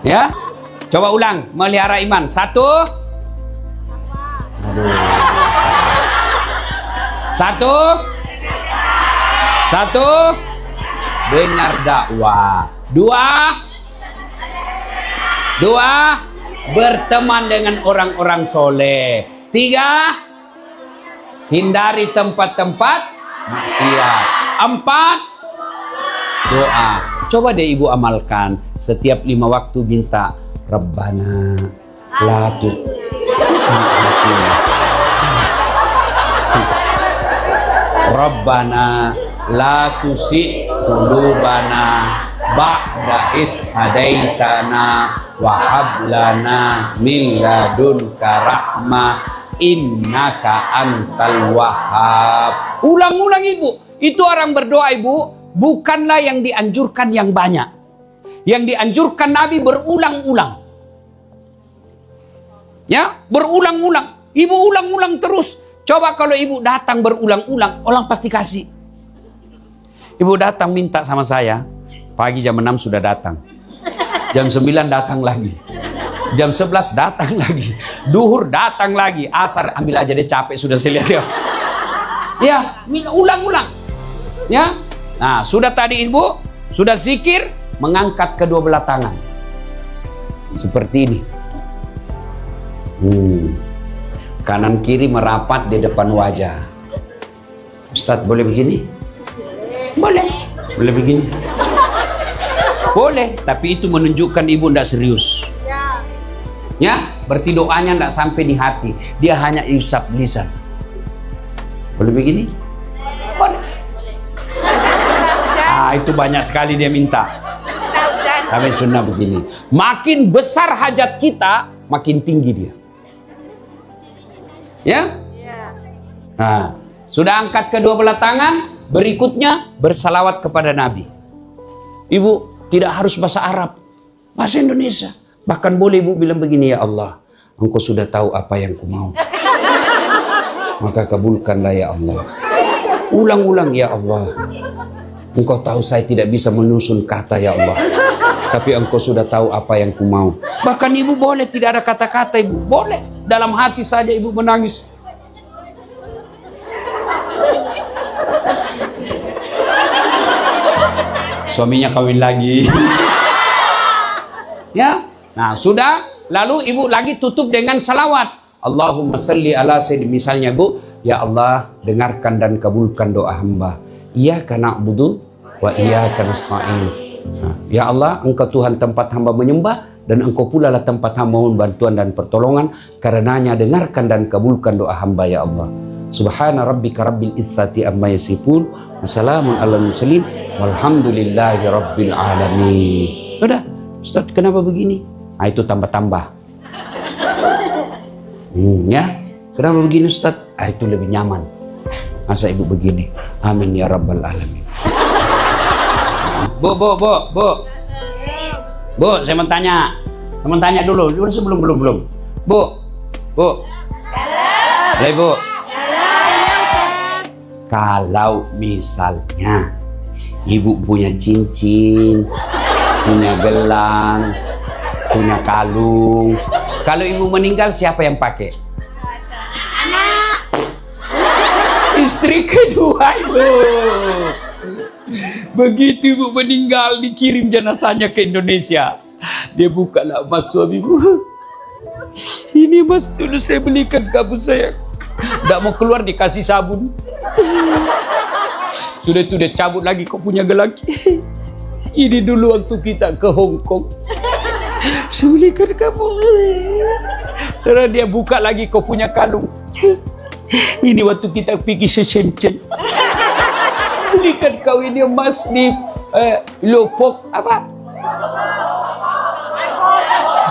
Ya, coba ulang, melihara iman. Satu, dengar dakwah. Dua, berteman dengan orang-orang soleh. Tiga, hindari tempat-tempat maksiat. Empat, doa. Coba deh ibu amalkan. Setiap 5 waktu minta Rabbana la Rabbana la tusik qulubana ba'da is hadaitana wa hab lana min ladunka rahmah innaka antal wahhab. Ulang-ulang ibu. Itu orang berdoa ibu, bukanlah yang dianjurkan yang banyak. Yang dianjurkan Nabi berulang-ulang. Ya, berulang-ulang. Ibu ulang-ulang terus. Coba kalau ibu datang berulang-ulang, orang pasti kasih. Ibu datang minta sama saya, pagi jam 6 sudah datang. Jam 9 datang lagi. Jam 11 datang lagi. Duhur datang lagi. Asar ambil aja deh, capek sudah saya lihat ya. Ya, ulang-ulang. Ya. Nah, sudah tadi ibu, sudah zikir, mengangkat kedua belah tangan. Seperti ini. Kanan kiri merapat di depan wajah. Ustadz boleh begini? Boleh. Boleh begini. Boleh, tapi itu menunjukkan ibu tidak serius. Ya, berarti doanya tidak sampai di hati. Dia hanya isap lisan. Boleh begini? Boleh. Itu banyak sekali dia minta. Kami sunnah begini. Makin besar hajat kita, makin tinggi dia. Ya? Nah, sudah angkat kedua belah tangan, berikutnya bersalawat kepada Nabi. Ibu tidak harus bahasa Arab, bahasa Indonesia. Bahkan boleh ibu bilang begini, ya Allah, Engkau sudah tahu apa yang ku mau. Maka kabulkanlah ya Allah. Ulang-ulang ya Allah. Engkau tahu saya tidak bisa menyusun kata ya Allah. Tapi Engkau sudah tahu apa yang ku mau. Bahkan ibu boleh tidak ada kata-kata ibu. Boleh. Dalam hati saja ibu menangis. Suaminya kawin lagi. Ya. Nah sudah. Lalu ibu lagi tutup dengan salawat. Allahumma salli ala sayyidina. Misalnya bu. Ya Allah dengarkan dan kabulkan doa hamba. Iyyaka na'budu wa iyyaka nasta'in. Ya Allah, Engkau Tuhan tempat hamba menyembah dan Engkau pula lah tempat hamba mohon bantuan dan pertolongan. Karenanya dengarkan dan kabulkan doa hamba ya Allah. Subhana rabbika rabbil izzati amma yasifun. Wassalamun ala mursalin. Walhamdulillahi rabbil alamin. Udah, Ustaz kenapa begini? Itu tambah-tambah. Ya, kenapa begini Ustaz? Itu lebih nyaman. Masa ibu begini? Amin ya rabbal alamin. Bu, saya mau tanya. Saya mau tanya dulu. Belum. Bu. Bu. Kalau misalnya ibu punya cincin, punya gelang, punya kalung, kalau ibu meninggal siapa yang pakai? Istri kedua ibu. Begitu ibu meninggal, dikirim jenazahnya ke Indonesia. Dia bukalah mas suami ibu. Ini mas, dulu saya belikan kamu saya. Tidak mau keluar dikasih sabun. Sudah itu dia cabut lagi, kau punya gelang. Ini dulu waktu kita ke Hong Kong. Saya belikan kamu. Karena dia buka lagi, kau punya kalung. Ini waktu kita pergi Shenzhen. Belikan kau ini emas di Lopok apa?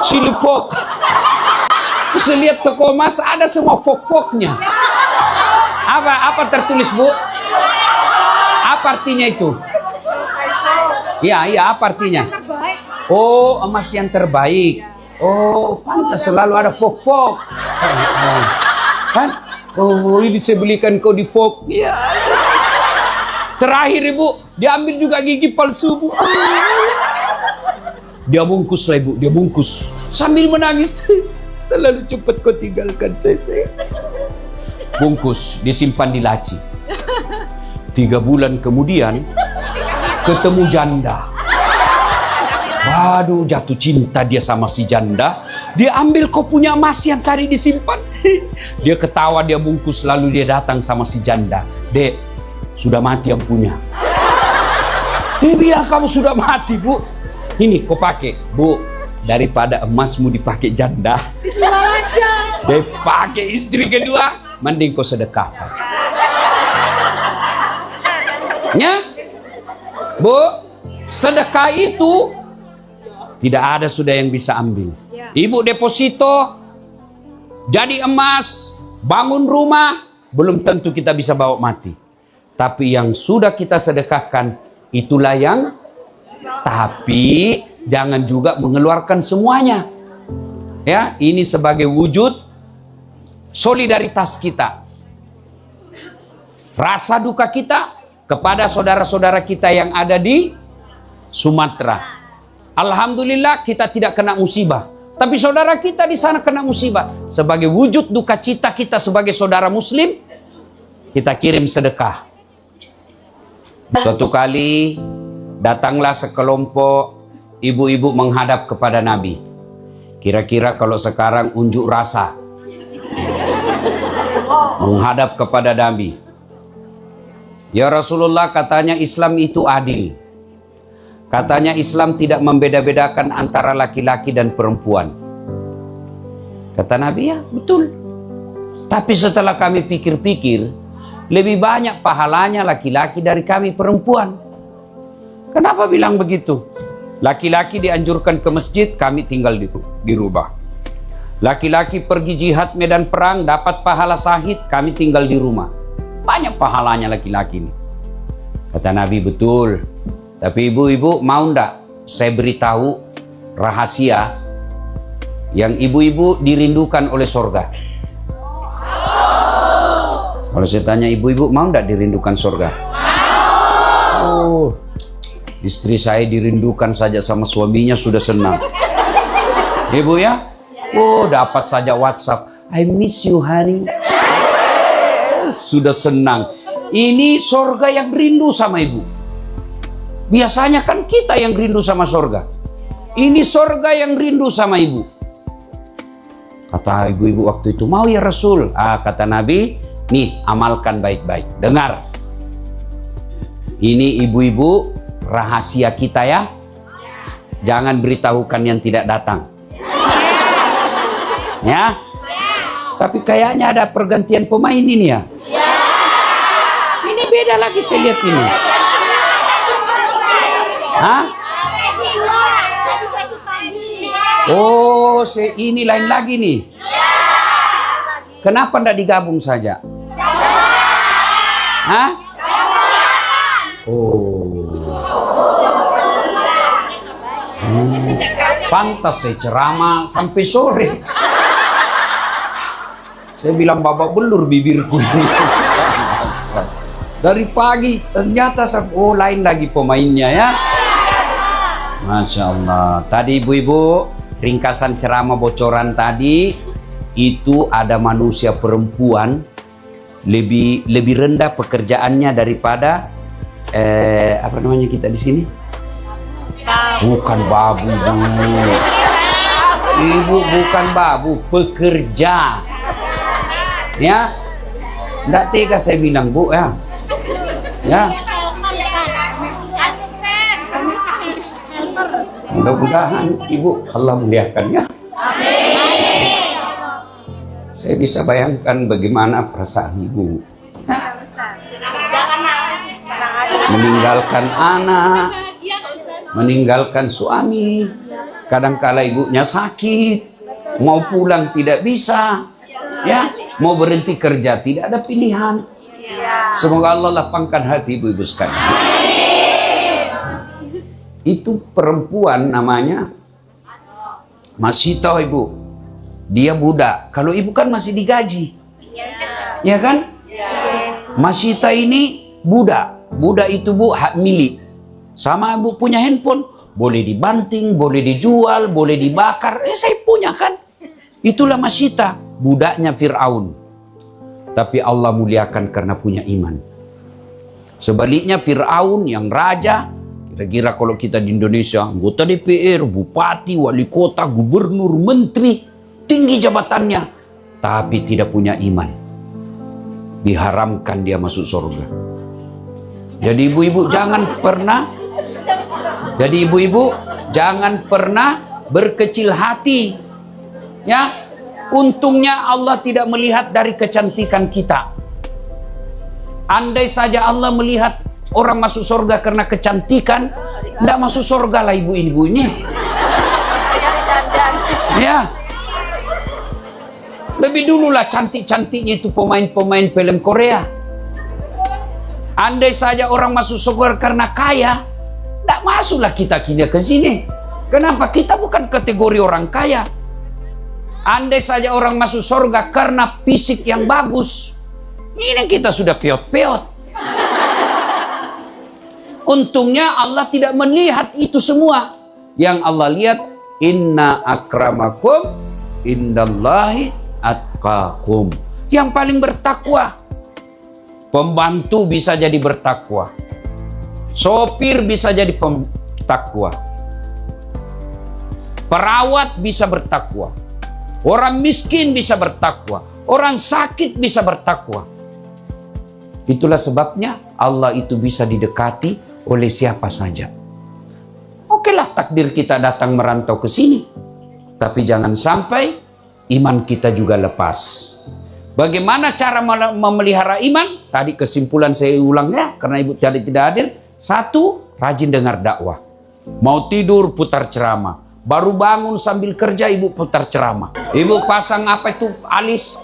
Cilipok. Saya lihat toko emas ada semua fok-foknya. Apa tertulis bu? Apa artinya itu? Iya apa artinya? Oh emas yang terbaik. Oh pantas selalu ada fok-fok. Kan? Oh ini saya belikan kau di fok. Iya. Terakhir ibu, diambil juga gigi palsu bu. Dia bungkus lah ibu, dia bungkus sambil menangis. Terlalu cepat kau tinggalkan saya. Bungkus, disimpan di laci. 3 bulan kemudian ketemu janda. Waduh, jatuh cinta dia sama si janda. Dia ambil kau punya emas yang tadi disimpan. Dia ketawa, dia bungkus, lalu dia datang sama si janda. Dek, sudah mati yang punya. Dia bilang kamu sudah mati bu. Ini kau pakai bu. Daripada emasmu dipakai janda, Dijual aja. dia pakai istri kedua, mending kau sedekahkan. Ya, bu, sedekah itu tidak ada sudah yang bisa ambil. Ibu deposito, jadi emas, bangun rumah, belum tentu kita bisa bawa mati. Tapi yang sudah kita sedekahkan, itulah yang. Tapi jangan juga mengeluarkan semuanya. Ya, ini sebagai wujud solidaritas kita. Rasa duka kita kepada saudara-saudara kita yang ada di Sumatera. Alhamdulillah kita tidak kena musibah. Tapi saudara kita di sana kena musibah. Sebagai wujud duka cita kita sebagai saudara muslim, kita kirim sedekah. Suatu kali datanglah sekelompok ibu-ibu menghadap kepada Nabi. Kira-kira kalau sekarang unjuk rasa menghadap kepada Nabi. Ya Rasulullah, katanya Islam itu adil. Katanya Islam tidak membeda-bedakan antara laki-laki dan perempuan. Kata Nabi, ya betul. Tapi setelah kami pikir-pikir, lebih banyak pahalanya laki-laki dari kami perempuan. Kenapa bilang begitu? Laki-laki dianjurkan ke masjid, kami tinggal di rumah. Laki-laki pergi jihad medan perang, dapat pahala syahid, kami tinggal di rumah. Banyak pahalanya laki-laki ini. Kata Nabi, betul. Tapi ibu-ibu mau ndak saya beritahu rahasia yang ibu-ibu dirindukan oleh surga? Kalau saya tanya ibu-ibu, mau ndak dirindukan surga? Oh, istri saya dirindukan saja sama suaminya sudah senang. Ibu ya? Oh, dapat saja WhatsApp, I miss you honey. Sudah senang. Ini surga yang rindu sama ibu. Biasanya kan kita yang rindu sama surga. Ini surga yang rindu sama ibu. Kata ibu-ibu waktu itu, mau ya Rasul? Kata Nabi, nih amalkan baik-baik. Dengar. Ini ibu-ibu rahasia kita ya. Jangan beritahukan yang tidak datang. Ya. Tapi kayaknya ada pergantian pemain ini ya. Ini beda lagi saya lihat ini. Hah? Oh, ini lain lagi nih. Kenapa tidak digabung saja? Hah? Oh. Pantas saya ceramah sampai sore. Saya bilang babak belur bibirku ini. Dari pagi ternyata lain lagi pemainnya ya. Masya Allah. Tadi ibu-ibu ringkasan ceramah bocoran tadi itu ada manusia perempuan lebih rendah pekerjaannya daripada apa namanya kita di sini? Bukan babu, Bu. Ibu bukan babu, pekerja. Ya. Enggak tega saya bilang, Bu ya. Ya. Mudah-mudahan Ibu Allah muliakannya. Saya bisa bayangkan bagaimana perasaan Ibu. Meninggalkan anak, meninggalkan suami. Kadangkala ibunya sakit, mau pulang tidak bisa, ya, mau berhenti kerja tidak ada pilihan. Semoga Allah lapangkan hati ibu-ibu sekalian. Itu perempuan namanya Masita ibu. Dia budak. Kalau ibu kan masih digaji. Ya kan? Masita ini budak. Budak itu Bu hak milik. Sama ibu punya handphone. Boleh dibanting, boleh dijual, boleh dibakar. Saya punya kan? Itulah Masita. Budaknya Fir'aun. Tapi Allah muliakan karena punya iman. Sebaliknya Fir'aun yang raja, kira-kira kalau kita di Indonesia, anggota DPR, bupati, wali kota, gubernur, menteri, tinggi jabatannya, tapi tidak punya iman. Diharamkan dia masuk surga. Jadi ibu-ibu jangan pernah berkecil hati. Ya. Untungnya Allah tidak melihat dari kecantikan kita. Andai saja Allah melihat orang masuk surga karena kecantikan, tidak masuk surga lah ibu-ibu ini. Ya. Lebih dululah cantik-cantiknya itu pemain-pemain film Korea. Andai saja orang masuk surga karena kaya, tidak masuklah kita ke sini. Kenapa? Kita bukan kategori orang kaya. Andai saja orang masuk surga karena fisik yang bagus, ini kita sudah peot-peot. Untungnya Allah tidak melihat itu semua. Yang Allah lihat, inna akramakum indallahi atqakum. Yang paling bertakwa. Pembantu bisa jadi bertakwa. Sopir bisa jadi takwa. Perawat bisa bertakwa. Orang miskin bisa bertakwa. Orang sakit bisa bertakwa. Itulah sebabnya Allah itu bisa didekati oleh siapa saja. Okelah takdir kita datang merantau ke sini. Tapi jangan sampai iman kita juga lepas. Bagaimana cara memelihara iman? Tadi kesimpulan saya ulang ya, karena ibu tadi tidak hadir. 1, rajin dengar dakwah. Mau tidur putar ceramah. Baru bangun sambil kerja ibu putar ceramah. Ibu pasang apa itu alis?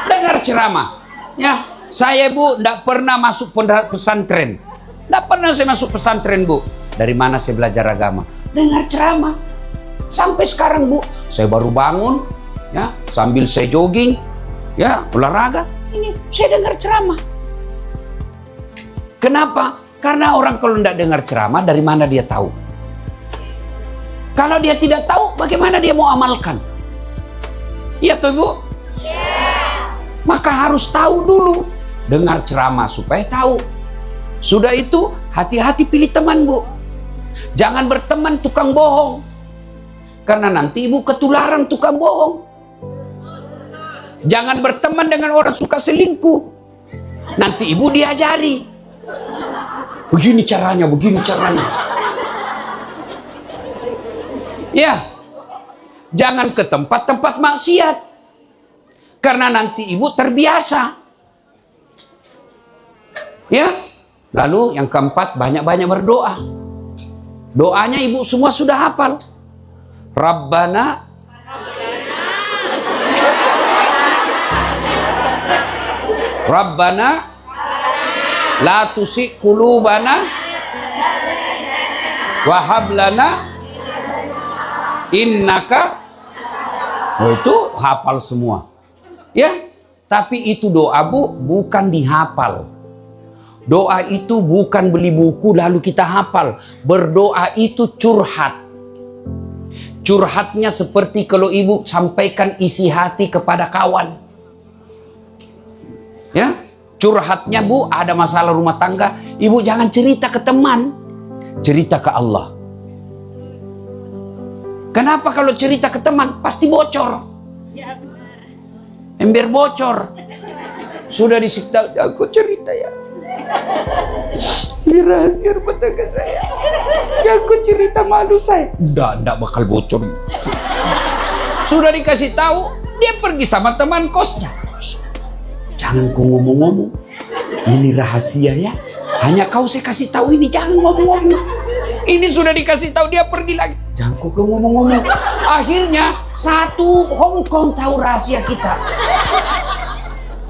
Dengar ceramah. Ya, saya bu tidak pernah masuk pesantren. Tidak pernah saya masuk pesantren bu. Dari mana saya belajar agama? Dengar ceramah. Sampai sekarang bu, saya baru bangun, ya sambil saya jogging, ya olahraga. Ini saya dengar ceramah. Kenapa? Karena orang kalau tidak dengar ceramah, dari mana dia tahu? Kalau dia tidak tahu, bagaimana dia mau amalkan? Iya tuh bu? Maka harus tahu dulu. Dengar ceramah supaya tahu. Sudah itu, hati-hati pilih teman bu. Jangan berteman tukang bohong. Karena nanti ibu ketularan tukang bohong. Jangan berteman dengan orang suka selingkuh. Nanti ibu diajari. Begini caranya, begini caranya. Ya. Jangan ke tempat-tempat maksiat. Karena nanti ibu terbiasa. Ya. Lalu yang keempat, banyak-banyak berdoa. Doanya ibu semua sudah hafal. Rabbana la tusi qulubana wa hab lana innaka. Itu hafal semua. Ya, tapi itu doa bu bukan dihafal. Doa itu bukan beli buku lalu kita hafal. Berdoa itu curhat. Curhatnya seperti kalau ibu sampaikan isi hati kepada kawan. Ya, curhatnya bu ada masalah rumah tangga, ibu jangan cerita ke teman, cerita ke Allah. Kenapa kalau cerita ke teman pasti bocor? Ember bocor. Sudah disikta, aku cerita ya. Ini rahasia rumah tangga saya. Aku cerita malu saya. Enggak bakal bocor. Sudah dikasih tahu, dia pergi sama teman kosnya. Jangan kau ngomong-ngomong. Ini rahasia ya. Hanya kau saya kasih tahu ini, jangan ngomong-ngomong. Ini sudah dikasih tahu, dia pergi lagi. Jangan kau ngomong-ngomong. Akhirnya satu Hongkong tahu rahasia kita.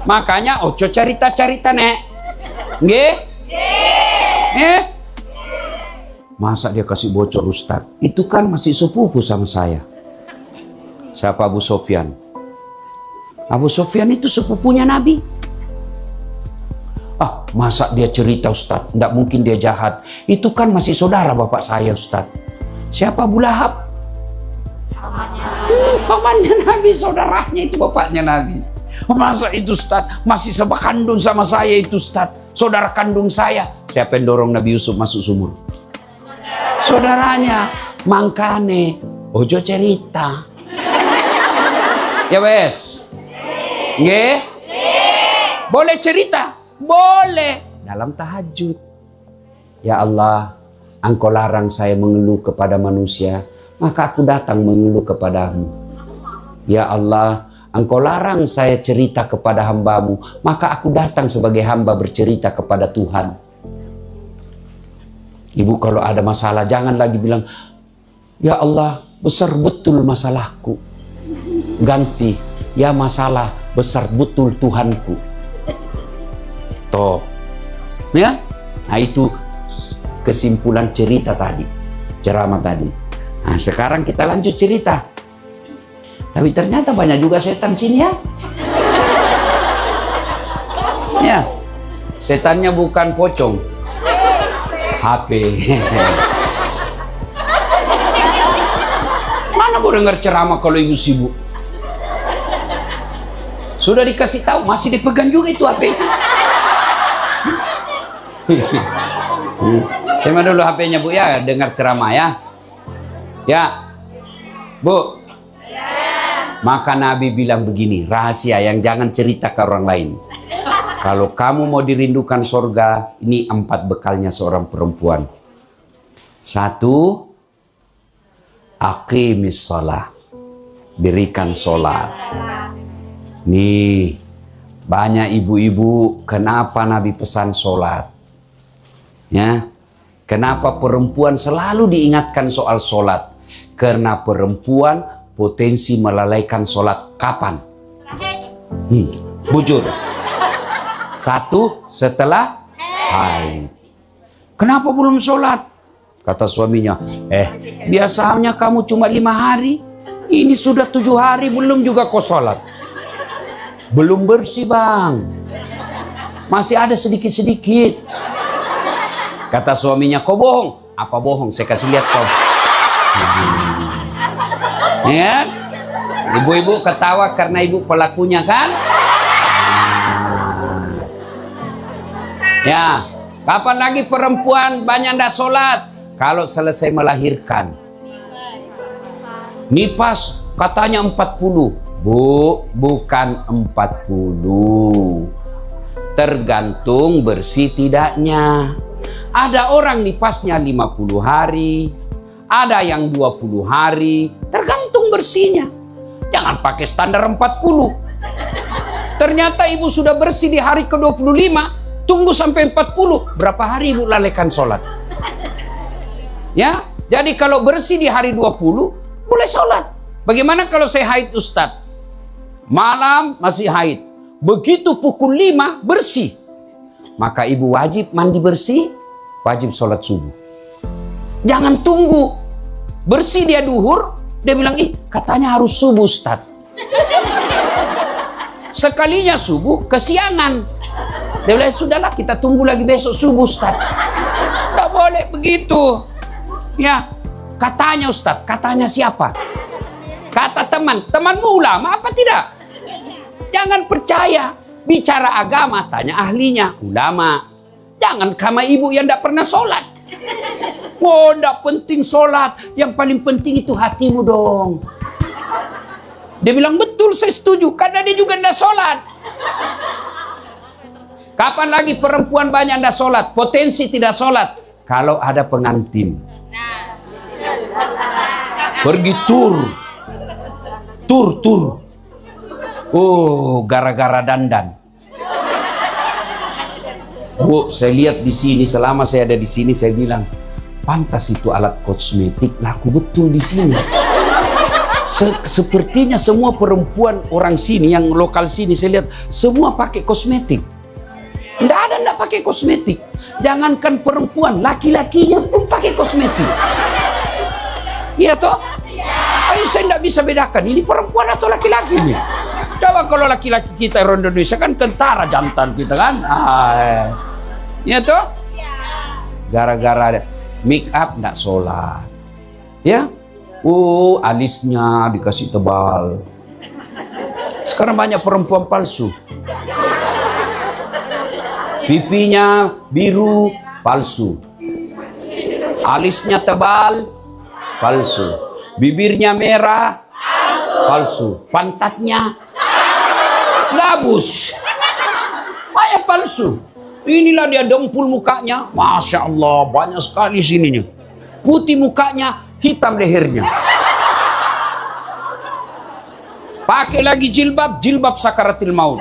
Makanya ojo cerita-cerita nek. Nggih? Masa dia kasih bocor Ustaz? Itu kan masih sepupu sama saya. Siapa Abu Sofyan? Abu Sofyan itu sepupunya Nabi. Ah, masa dia cerita Ustaz? Tidak mungkin dia jahat. Itu kan masih saudara bapak saya Ustaz. Siapa Abu Lahab? Pamannya Nabi, saudaranya itu bapaknya Nabi. Masa itu Ustaz? Masih sebakandung sama saya itu Ustaz. Saudara kandung saya. Siapa yang dorong Nabi Yusuf masuk sumur? Saudaranya. Mangkane ojo cerita. Ya wes. Nggih? Boleh cerita? Boleh. Dalam tahajud. Ya Allah, Engkau larang saya mengeluh kepada manusia, maka aku datang mengeluh kepadamu. Ya Allah, Engkau larang saya cerita kepada hambamu, maka aku datang sebagai hamba bercerita kepada Tuhan. Ibu kalau ada masalah jangan lagi bilang, ya Allah besar betul masalahku. Ganti, ya masalah besar betul Tuhanku. Toh, ya? Nah itu kesimpulan cerita tadi, ceramah tadi. Nah sekarang kita lanjut cerita. Tapi ternyata banyak juga setan sini ya. Ya, setannya bukan pocong, HP. Mana mau dengar ceramah kalau ibu sibuk? Sudah dikasih tahu, masih dipegang juga itu HP. Saya dulu HP-nya Bu ya, dengar ceramah ya. Ya, Bu. Maka Nabi bilang begini, rahasia yang jangan cerita ke orang lain. Kalau kamu mau dirindukan surga, ini 4 bekalnya seorang perempuan. 1, aqimis shalah. Dirikan sholat. Nih, banyak ibu-ibu, kenapa Nabi pesan sholat? Ya, kenapa perempuan selalu diingatkan soal sholat? Karena perempuan potensi melalaikan sholat kapan? Bujur. 1, setelah haid. Kenapa belum sholat? Kata suaminya, biasanya kamu cuma 5 hari. Ini sudah 7 hari belum juga kau sholat. Belum bersih bang. Masih ada sedikit-sedikit. Kata suaminya, kau bohong. Apa bohong? Saya kasih lihat kau. Ya, ibu-ibu ketawa karena ibu pelakunya kan? Ya, kapan lagi perempuan banyak ndak sholat? Kalau selesai melahirkan. Nifas katanya 40. Bu, bukan 40. Tergantung bersih tidaknya. Ada orang nifasnya 50 hari. Ada yang 20 hari. Tergantung bersihnya. Jangan pakai standar 40. Ternyata ibu sudah bersih di hari ke-25. Tunggu sampai 40. Berapa hari ibu lalaikan sholat? Ya, jadi kalau bersih di hari 20, boleh sholat. Bagaimana kalau saya haid Ustadz? Malam masih haid. Begitu pukul 5 bersih. Maka ibu wajib mandi bersih, wajib sholat subuh. Jangan tunggu. Bersih dia duhur, dia bilang, katanya harus subuh Ustadz. Sekalinya subuh, kesiangan. Dia bilang, sudahlah kita tunggu lagi besok subuh Ustadz. Tidak boleh begitu. Ya, katanya Ustadz, katanya siapa? Kata teman, temanmu ulama apa tidak? Jangan percaya. Bicara agama, tanya ahlinya, ulama. Jangan sama ibu yang tidak pernah sholat. Oh, tidak penting sholat. Yang paling penting itu hatimu dong. Dia bilang, betul saya setuju. Karena dia juga tidak sholat. Kapan lagi perempuan banyak tidak sholat? Potensi tidak sholat. Kalau ada pengantin. Pergi tur. Oh, gara-gara dandan. Bu, saya lihat di sini, selama saya ada di sini, saya bilang, pantas itu alat kosmetik laku betul di sini. Sepertinya semua perempuan orang sini, yang lokal sini, saya lihat semua pakai kosmetik. Tidak ada tidak pakai kosmetik. Jangankan perempuan, laki-lakinya pun pakai kosmetik. Iya toh? Ayo, saya tidak bisa bedakan ini perempuan atau laki-laki nih. Coba kalau laki-laki kita orang Indonesia kan tentara jantan kita kan. Iya toh? Gara-gara make up tidak sholat. Ya? Alisnya dikasih tebal. Sekarang banyak perempuan palsu. Pipinya biru, palsu. Alisnya tebal, palsu. Bibirnya merah, palsu. Pantatnya gabus, banyak palsu. Inilah dia dempul mukanya, Masya Allah, banyak sekali sininya. Putih mukanya, hitam lehernya. Pakai lagi jilbab, jilbab sakaratil maut.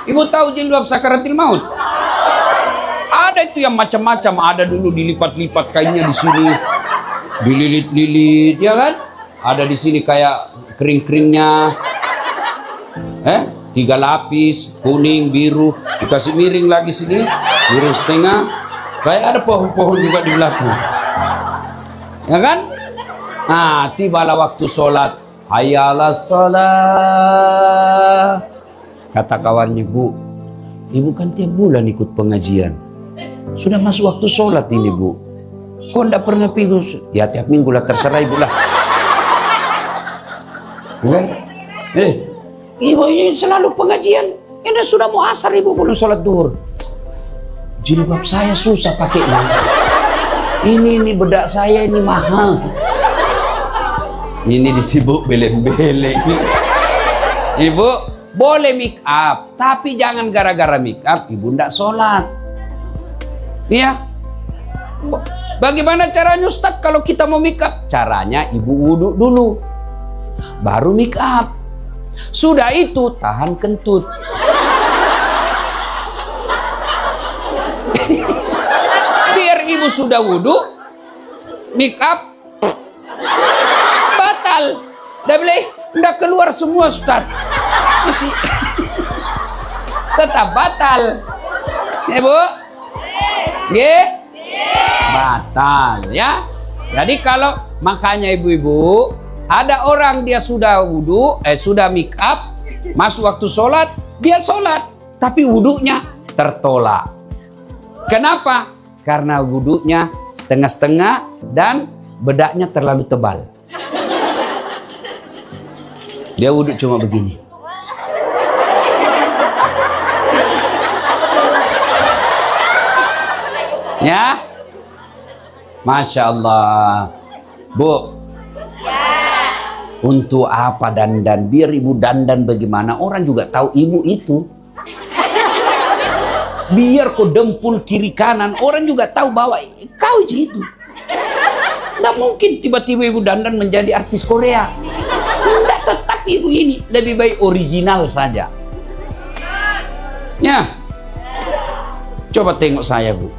Ibu tahu jilbab sakaratil maut? Ada itu yang macam-macam. Ada dulu dilipat-lipat kainnya di sini, dililit-lilit, ya kan? Ada di sini kayak kering-keringnya, 3 lapis, kuning, biru, dikasih miring lagi sini, miring setengah, kayak ada pohon-pohon juga di belakang, ya kan? Nah, tibalah waktu sholat, hayya 'alas shalah. Kata kawannya, Bu, ibu kan tiap bulan ikut pengajian. Sudah masuk waktu sholat ini, Bu. Kok enggak pernah pergi? Ya tiap minggu lah, terserah ibu lah. Enggak? Ibu ini selalu pengajian. Ini sudah mau asar ibu belum sholat duhur. Jilbab saya susah pakainya. Ini bedak saya ini mahal. Ini disibuk beleng-beleng. Ibu, boleh make up, tapi jangan gara-gara make up ibu ndak sholat. Iya. Bagaimana caranya Ustaz kalau kita mau make up? Caranya ibu wudhu dulu, baru make up. Sudah itu tahan kentut. Biar ibu sudah wudhu, make up batal. Dah boleh, dah keluar semua Ustaz. Masih tetap batal. Ya Bu? Nggih? Batal ya. Jadi kalau makanya ibu-ibu, ada orang dia sudah wudhu, sudah make up, masuk waktu sholat, dia sholat, tapi wudhunya tertolak. Kenapa? Karena wudhunya setengah-setengah dan bedaknya terlalu tebal. Dia wudhu cuma begini. Ya, Masya Allah. Bu, untuk apa dandan? Biar ibu dandan bagaimana, orang juga tahu ibu itu. Biar kau dempul kiri kanan, orang juga tahu bahwa kau itu. Tidak mungkin tiba-tiba ibu dandan menjadi artis Korea. Tidak, tetap ibu ini lebih baik original saja. Ya, coba tengok saya Bu.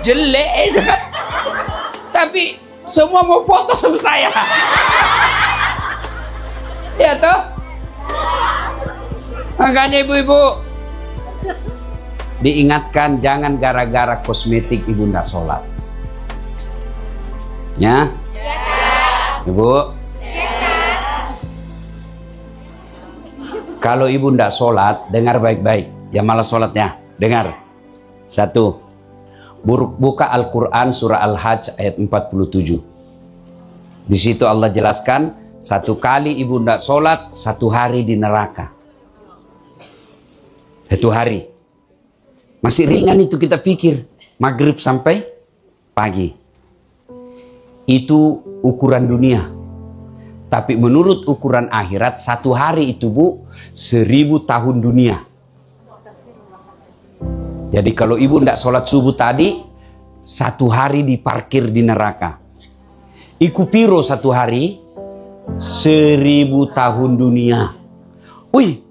Jelek itu kan, tapi semua mau foto sama saya. Ya toh, makanya ibu-ibu diingatkan jangan gara-gara kosmetik ibu ndak sholat. Ya, ibu. Kalau ibu ndak sholat, dengar baik-baik. Yang malas sholatnya, dengar. Satu. Buka Al-Quran surah Al-Hajj ayat 47. Di situ Allah jelaskan, satu kali ibu ndak sholat, satu hari di neraka. Satu hari. Masih ringan itu kita pikir. Maghrib sampai pagi. Itu ukuran dunia. Tapi menurut ukuran akhirat, satu hari itu Bu, 1000 tahun dunia. Jadi kalau ibu tidak sholat subuh tadi, satu hari diparkir di neraka. Iku piro satu hari? 1000 tahun dunia. Wih,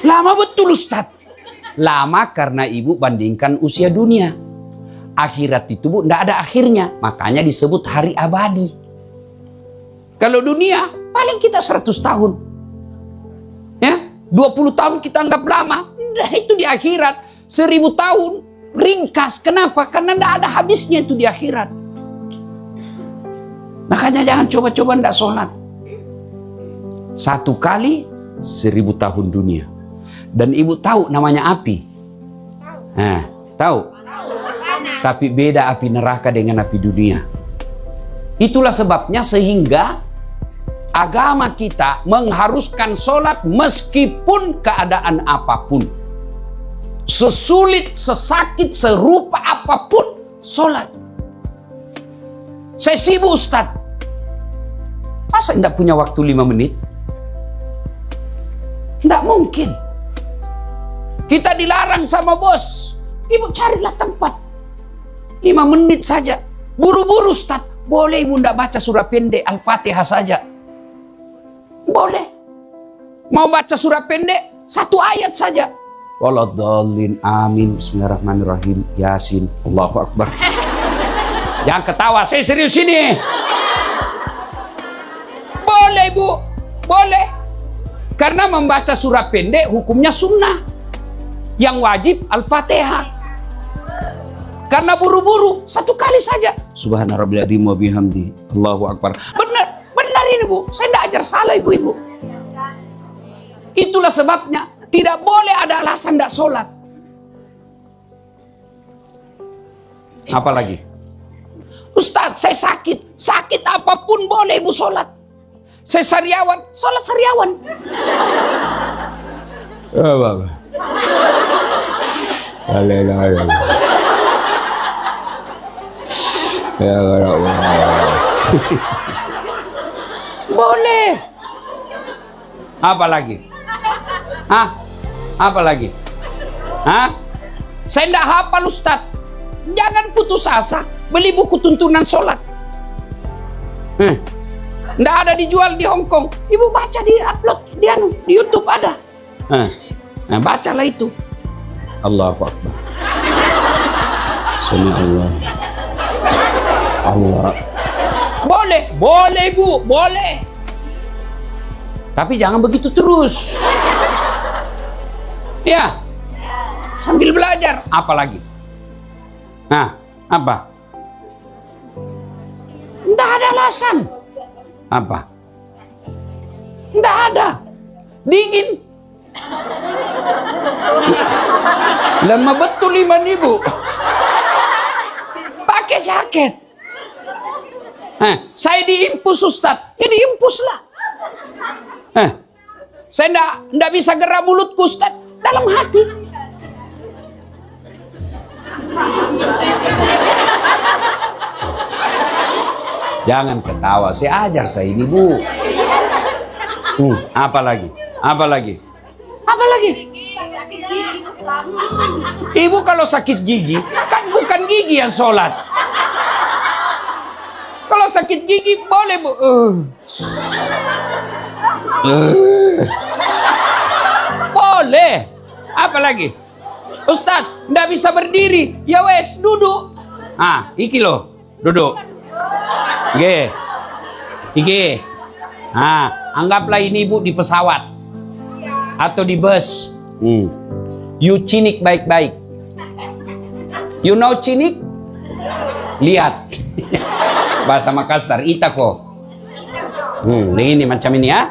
lama betul Ustaz. Lama karena ibu bandingkan usia dunia. Akhirat itu Bu, tidak ada akhirnya. Makanya disebut hari abadi. Kalau dunia, paling kita 100 tahun. Ya, 20 tahun kita anggap lama. Nah, itu di akhirat. 1000 tahun ringkas. Kenapa? Karena tidak ada habisnya itu di akhirat. Makanya jangan coba-coba tidak sholat. Satu kali 1000 tahun dunia. Dan ibu tahu namanya api. Nah, tahu? Tapi beda api neraka dengan api dunia. Itulah sebabnya sehingga agama kita mengharuskan sholat meskipun keadaan apapun. Sesulit, sesakit, serupa apapun, sholat. Saya sibuk Ustaz. Masa tidak punya waktu 5 menit? Tidak mungkin. Kita dilarang sama bos. Ibu carilah tempat. 5 menit saja. Buru-buru Ustaz. Boleh ibu tidak baca surah pendek, Al-Fatihah saja. Boleh. Mau baca surah pendek, 1 ayat saja. Waladhdallin, amin, bismillahirrahmanirrahim, Yasin, Allahu Akbar. Jangan ketawa, saya serius ini. Boleh Bu, boleh. Karena membaca surah pendek hukumnya sunnah. Yang wajib Al-Fatihah. Karena buru-buru, 1 kali saja. Subhana rabbil adzim wa bihamdi, Allahu Akbar. Benar ini Bu, saya tidak ajar salah ibu-ibu. Itulah sebabnya tidak boleh ada alasan tidak sholat. Apa lagi? Ustaz, saya sakit. Sakit apapun boleh ibu sholat. Saya sariawan, sholat sariawan. Boleh. Apa lagi? Hah? Apa lagi? Hah? Saya tidak hafal Ustaz. Jangan putus asa. Beli buku tuntunan sholat. Tidak ada dijual di Hong Kong. Ibu baca, di upload di YouTube ada. Nah, bacalah itu. Allahu Akbar. Subhanallah. Allah. Boleh Bu, boleh. Tapi jangan begitu terus. Ya. Sambil belajar. Apa lagi? Nah, apa? Tidak ada alasan. Apa? Tidak ada. Dingin. Lama betul iman ibu. Pakai jaket. Saya diimpus Ustaz. Ya diimpuslah. Saya tidak bisa gerak mulutku Ustaz. Dalam hati. Jangan ketawa. Saya ajar saya ini Bu. Apa lagi? Apa lagi? Apa lagi? Ibu kalau sakit gigi, kan bukan gigi yang sholat. Kalau sakit gigi boleh Bu. Boleh. Apa lagi? Ustaz, ndak bisa berdiri. Ya wes, duduk. Iki loh, duduk. Iki. Anggaplah ini ibu di pesawat atau di bus. You cinik baik-baik. You know cinik? Lihat. Bahasa Makassar, itako. Ini macam ini ya.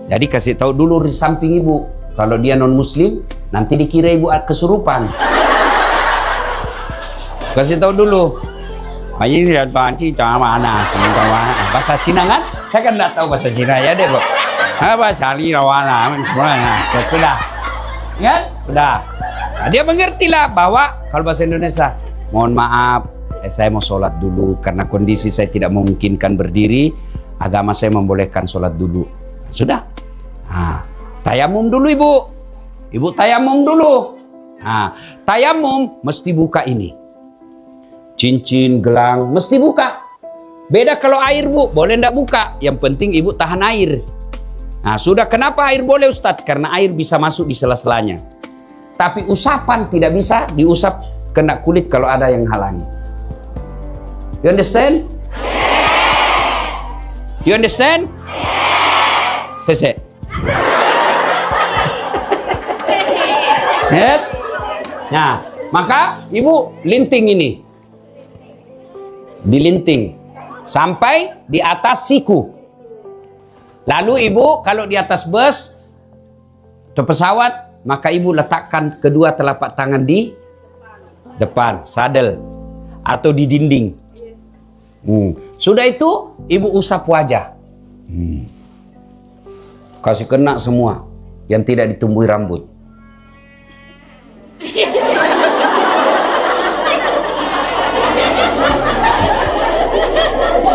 Jadi kasih tahu dulu di samping ibu. Kalau dia non muslim, nanti dikira ibu kesurupan. Kasih tahu dulu. Bahasa Cina kan? Saya kan tidak tahu bahasa Cina ya deh kok. Bahasa Rawana sudah. Ya, sudah. Nah, dia mengertilah bahwa kalau bahasa Indonesia, mohon maaf, saya mau sholat dulu karena kondisi saya tidak memungkinkan berdiri. Agama saya membolehkan sholat dulu. Sudah. Tayamum dulu ibu. Ibu tayamum dulu. Tayamum mesti buka ini. Cincin, gelang, mesti buka. Beda kalau air Bu, boleh ndak buka. Yang penting ibu tahan air. Sudah, kenapa air boleh Ustadz? Karena air bisa masuk di sela-selanya. Tapi usapan tidak bisa diusap kena kulit kalau ada yang halangi. You understand? You understand? Sese. Nah, maka ibu linting ini. Dilinting sampai di atas siku. Lalu ibu kalau di atas bus atau pesawat, maka ibu letakkan kedua telapak tangan di depan sadel atau di dinding. Sudah itu ibu usap wajah. Kasih kena semua yang tidak ditumbuhi rambut.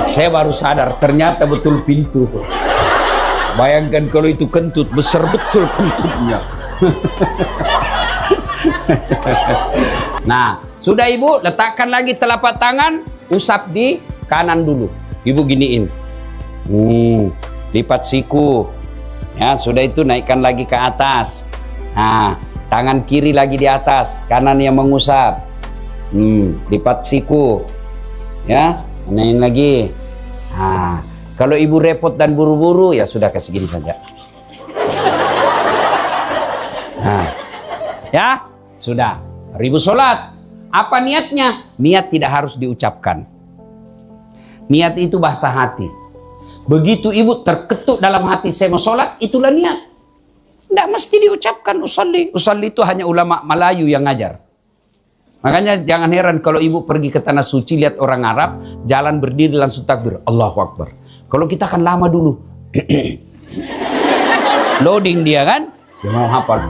Saya baru sadar ternyata betul pintu. Bayangkan kalau itu kentut, besar betul kentutnya. Nah, sudah ibu letakkan lagi telapak tangan, usap di kanan dulu. Ibu giniin. Lipat siku. Ya, sudah itu naikkan lagi ke atas. Nah, tangan kiri lagi di atas, kanan yang mengusap. Lipat siku. Ya, naik lagi. Kalau ibu repot dan buru-buru, ya sudah kasih gini saja. Ya, sudah. Ibu sholat. Apa niatnya? Niat tidak harus diucapkan. Niat itu bahasa hati. Begitu ibu terketuk dalam hati, saya mau sholat, itulah niat. Tidak mesti diucapkan usalli. Usalli itu hanya ulama Melayu yang ngajar. Makanya jangan heran kalau ibu pergi ke tanah suci, lihat orang Arab, jalan berdiri langsung takbir. Allahu Akbar. Kalau kita kan lama dulu. Loading dia kan. Dia mau hafal.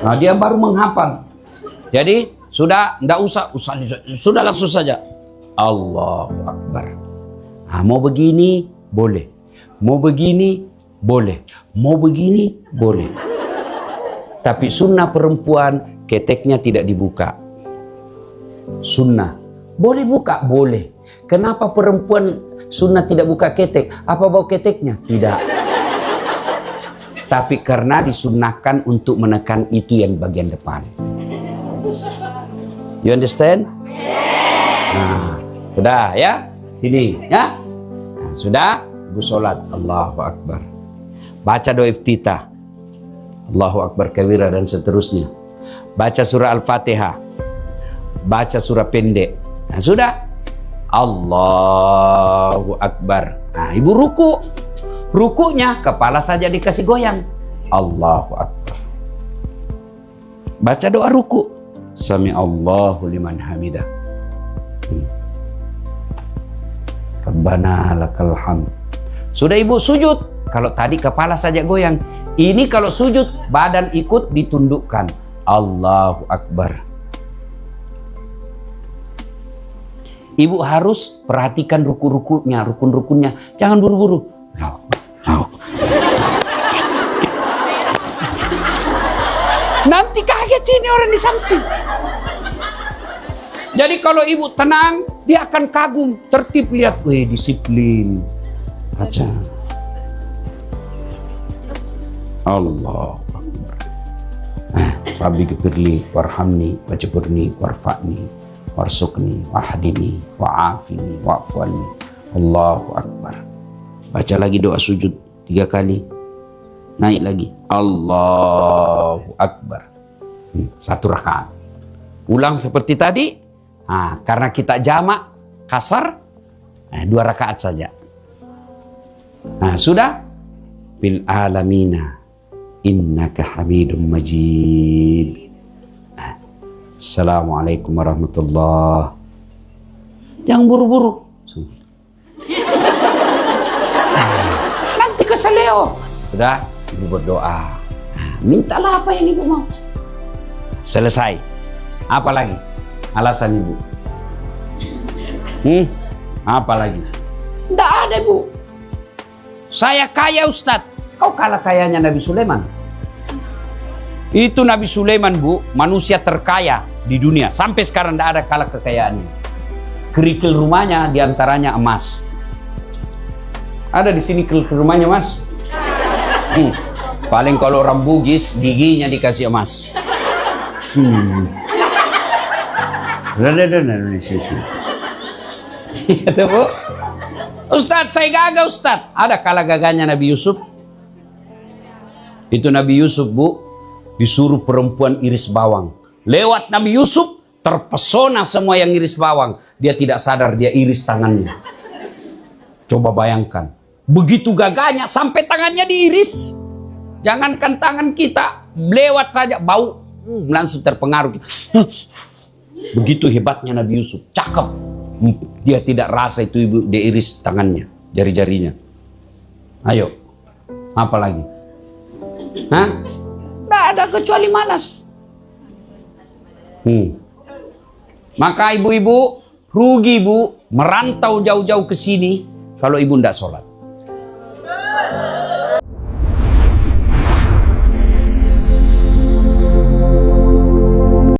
Nah, dia baru menghafal. Jadi sudah, tidak usah, sudah langsung saja. Allahu Akbar. Nah, mau begini, boleh. Mau begini, boleh. Mau begini, boleh. Tapi sunnah perempuan, keteknya tidak dibuka. Sunnah. Boleh buka? Boleh. Kenapa perempuan sunnah tidak buka ketek? Apa bau keteknya? Tidak. Tapi karena disunnahkan untuk menekan itu yang bagian depan. You understand? Nah, sudah ya? Sini ya? Nah, sudah? Ibu sholat. Allahu Akbar. Baca doa iftitah. Allahu Akbar kabira dan seterusnya. Baca surah Al-Fatihah. Baca surah pendek. Nah, sudah? Allahu Akbar. Nah, ibu ruku. Rukunya kepala saja dikasih goyang. Allahu Akbar. Baca doa ruku. Sami Allahu liman hamidah. Rabbana lakal hamd. Sudah ibu sujud. Kalau tadi kepala saja goyang. Ini kalau sujud badan ikut ditundukkan. Allahu Akbar. Ibu harus perhatikan ruku-rukunya, rukun-rukunnya. Jangan buru-buru. Nanti kaget ini orang di samping. Jadi kalau ibu tenang, dia akan kagum, tertib, lihat, weh disiplin. Baca. Allah Akbar. Rabbi gfirli warhamni wajburni warfa'ni warsukni wahdini wa'afini wa'afwani. Allahu Akbar. Baca lagi doa sujud 3 kali. Naik lagi. Allahu Akbar. 1 rakaat. Ulang seperti tadi. Nah, karena kita jamak kasar, 2 rakaat saja. Nah, sudah? Bil alamina innaka hamidum majid. Nah, Assalamualaikum warahmatullahi. Jangan buru-buru. Nanti keseleo. Sudah, ibu berdoa. Nah, mintalah apa yang ibu mau. Selesai. Apa lagi? Alasan ibu. Apa lagi? Tidak ada, Bu. Saya kaya, Ustadz. Kau kalah kayanya Nabi Sulaiman. Itu Nabi Sulaiman, Bu, manusia terkaya di dunia. Sampai sekarang tidak ada kalah kekayaannya. Kerikil rumahnya diantaranya emas. Ada di sini kerikil rumahnya, Mas? Paling kalau orang Bugis, giginya dikasih emas. Itu, Bu. Ustadz, saya gagah, Ustadz. Ada kalah gagahnya Nabi Yusuf. Itu Nabi Yusuf, Bu, disuruh perempuan iris bawang. Lewat Nabi Yusuf, terpesona semua yang iris bawang. Dia tidak sadar, dia iris tangannya. Coba bayangkan. Begitu gagahnya, sampai tangannya diiris. Jangankan tangan kita, lewat saja, bau. Langsung terpengaruh. Begitu hebatnya Nabi Yusuf. Cakep. Dia tidak rasa itu ibu, dia iris tangannya, jari-jarinya. Ayo, apa lagi? Hah? Tidak ada kecuali malas. Maka ibu-ibu rugi, Bu, merantau jauh-jauh ke sini kalau ibu tidak sholat.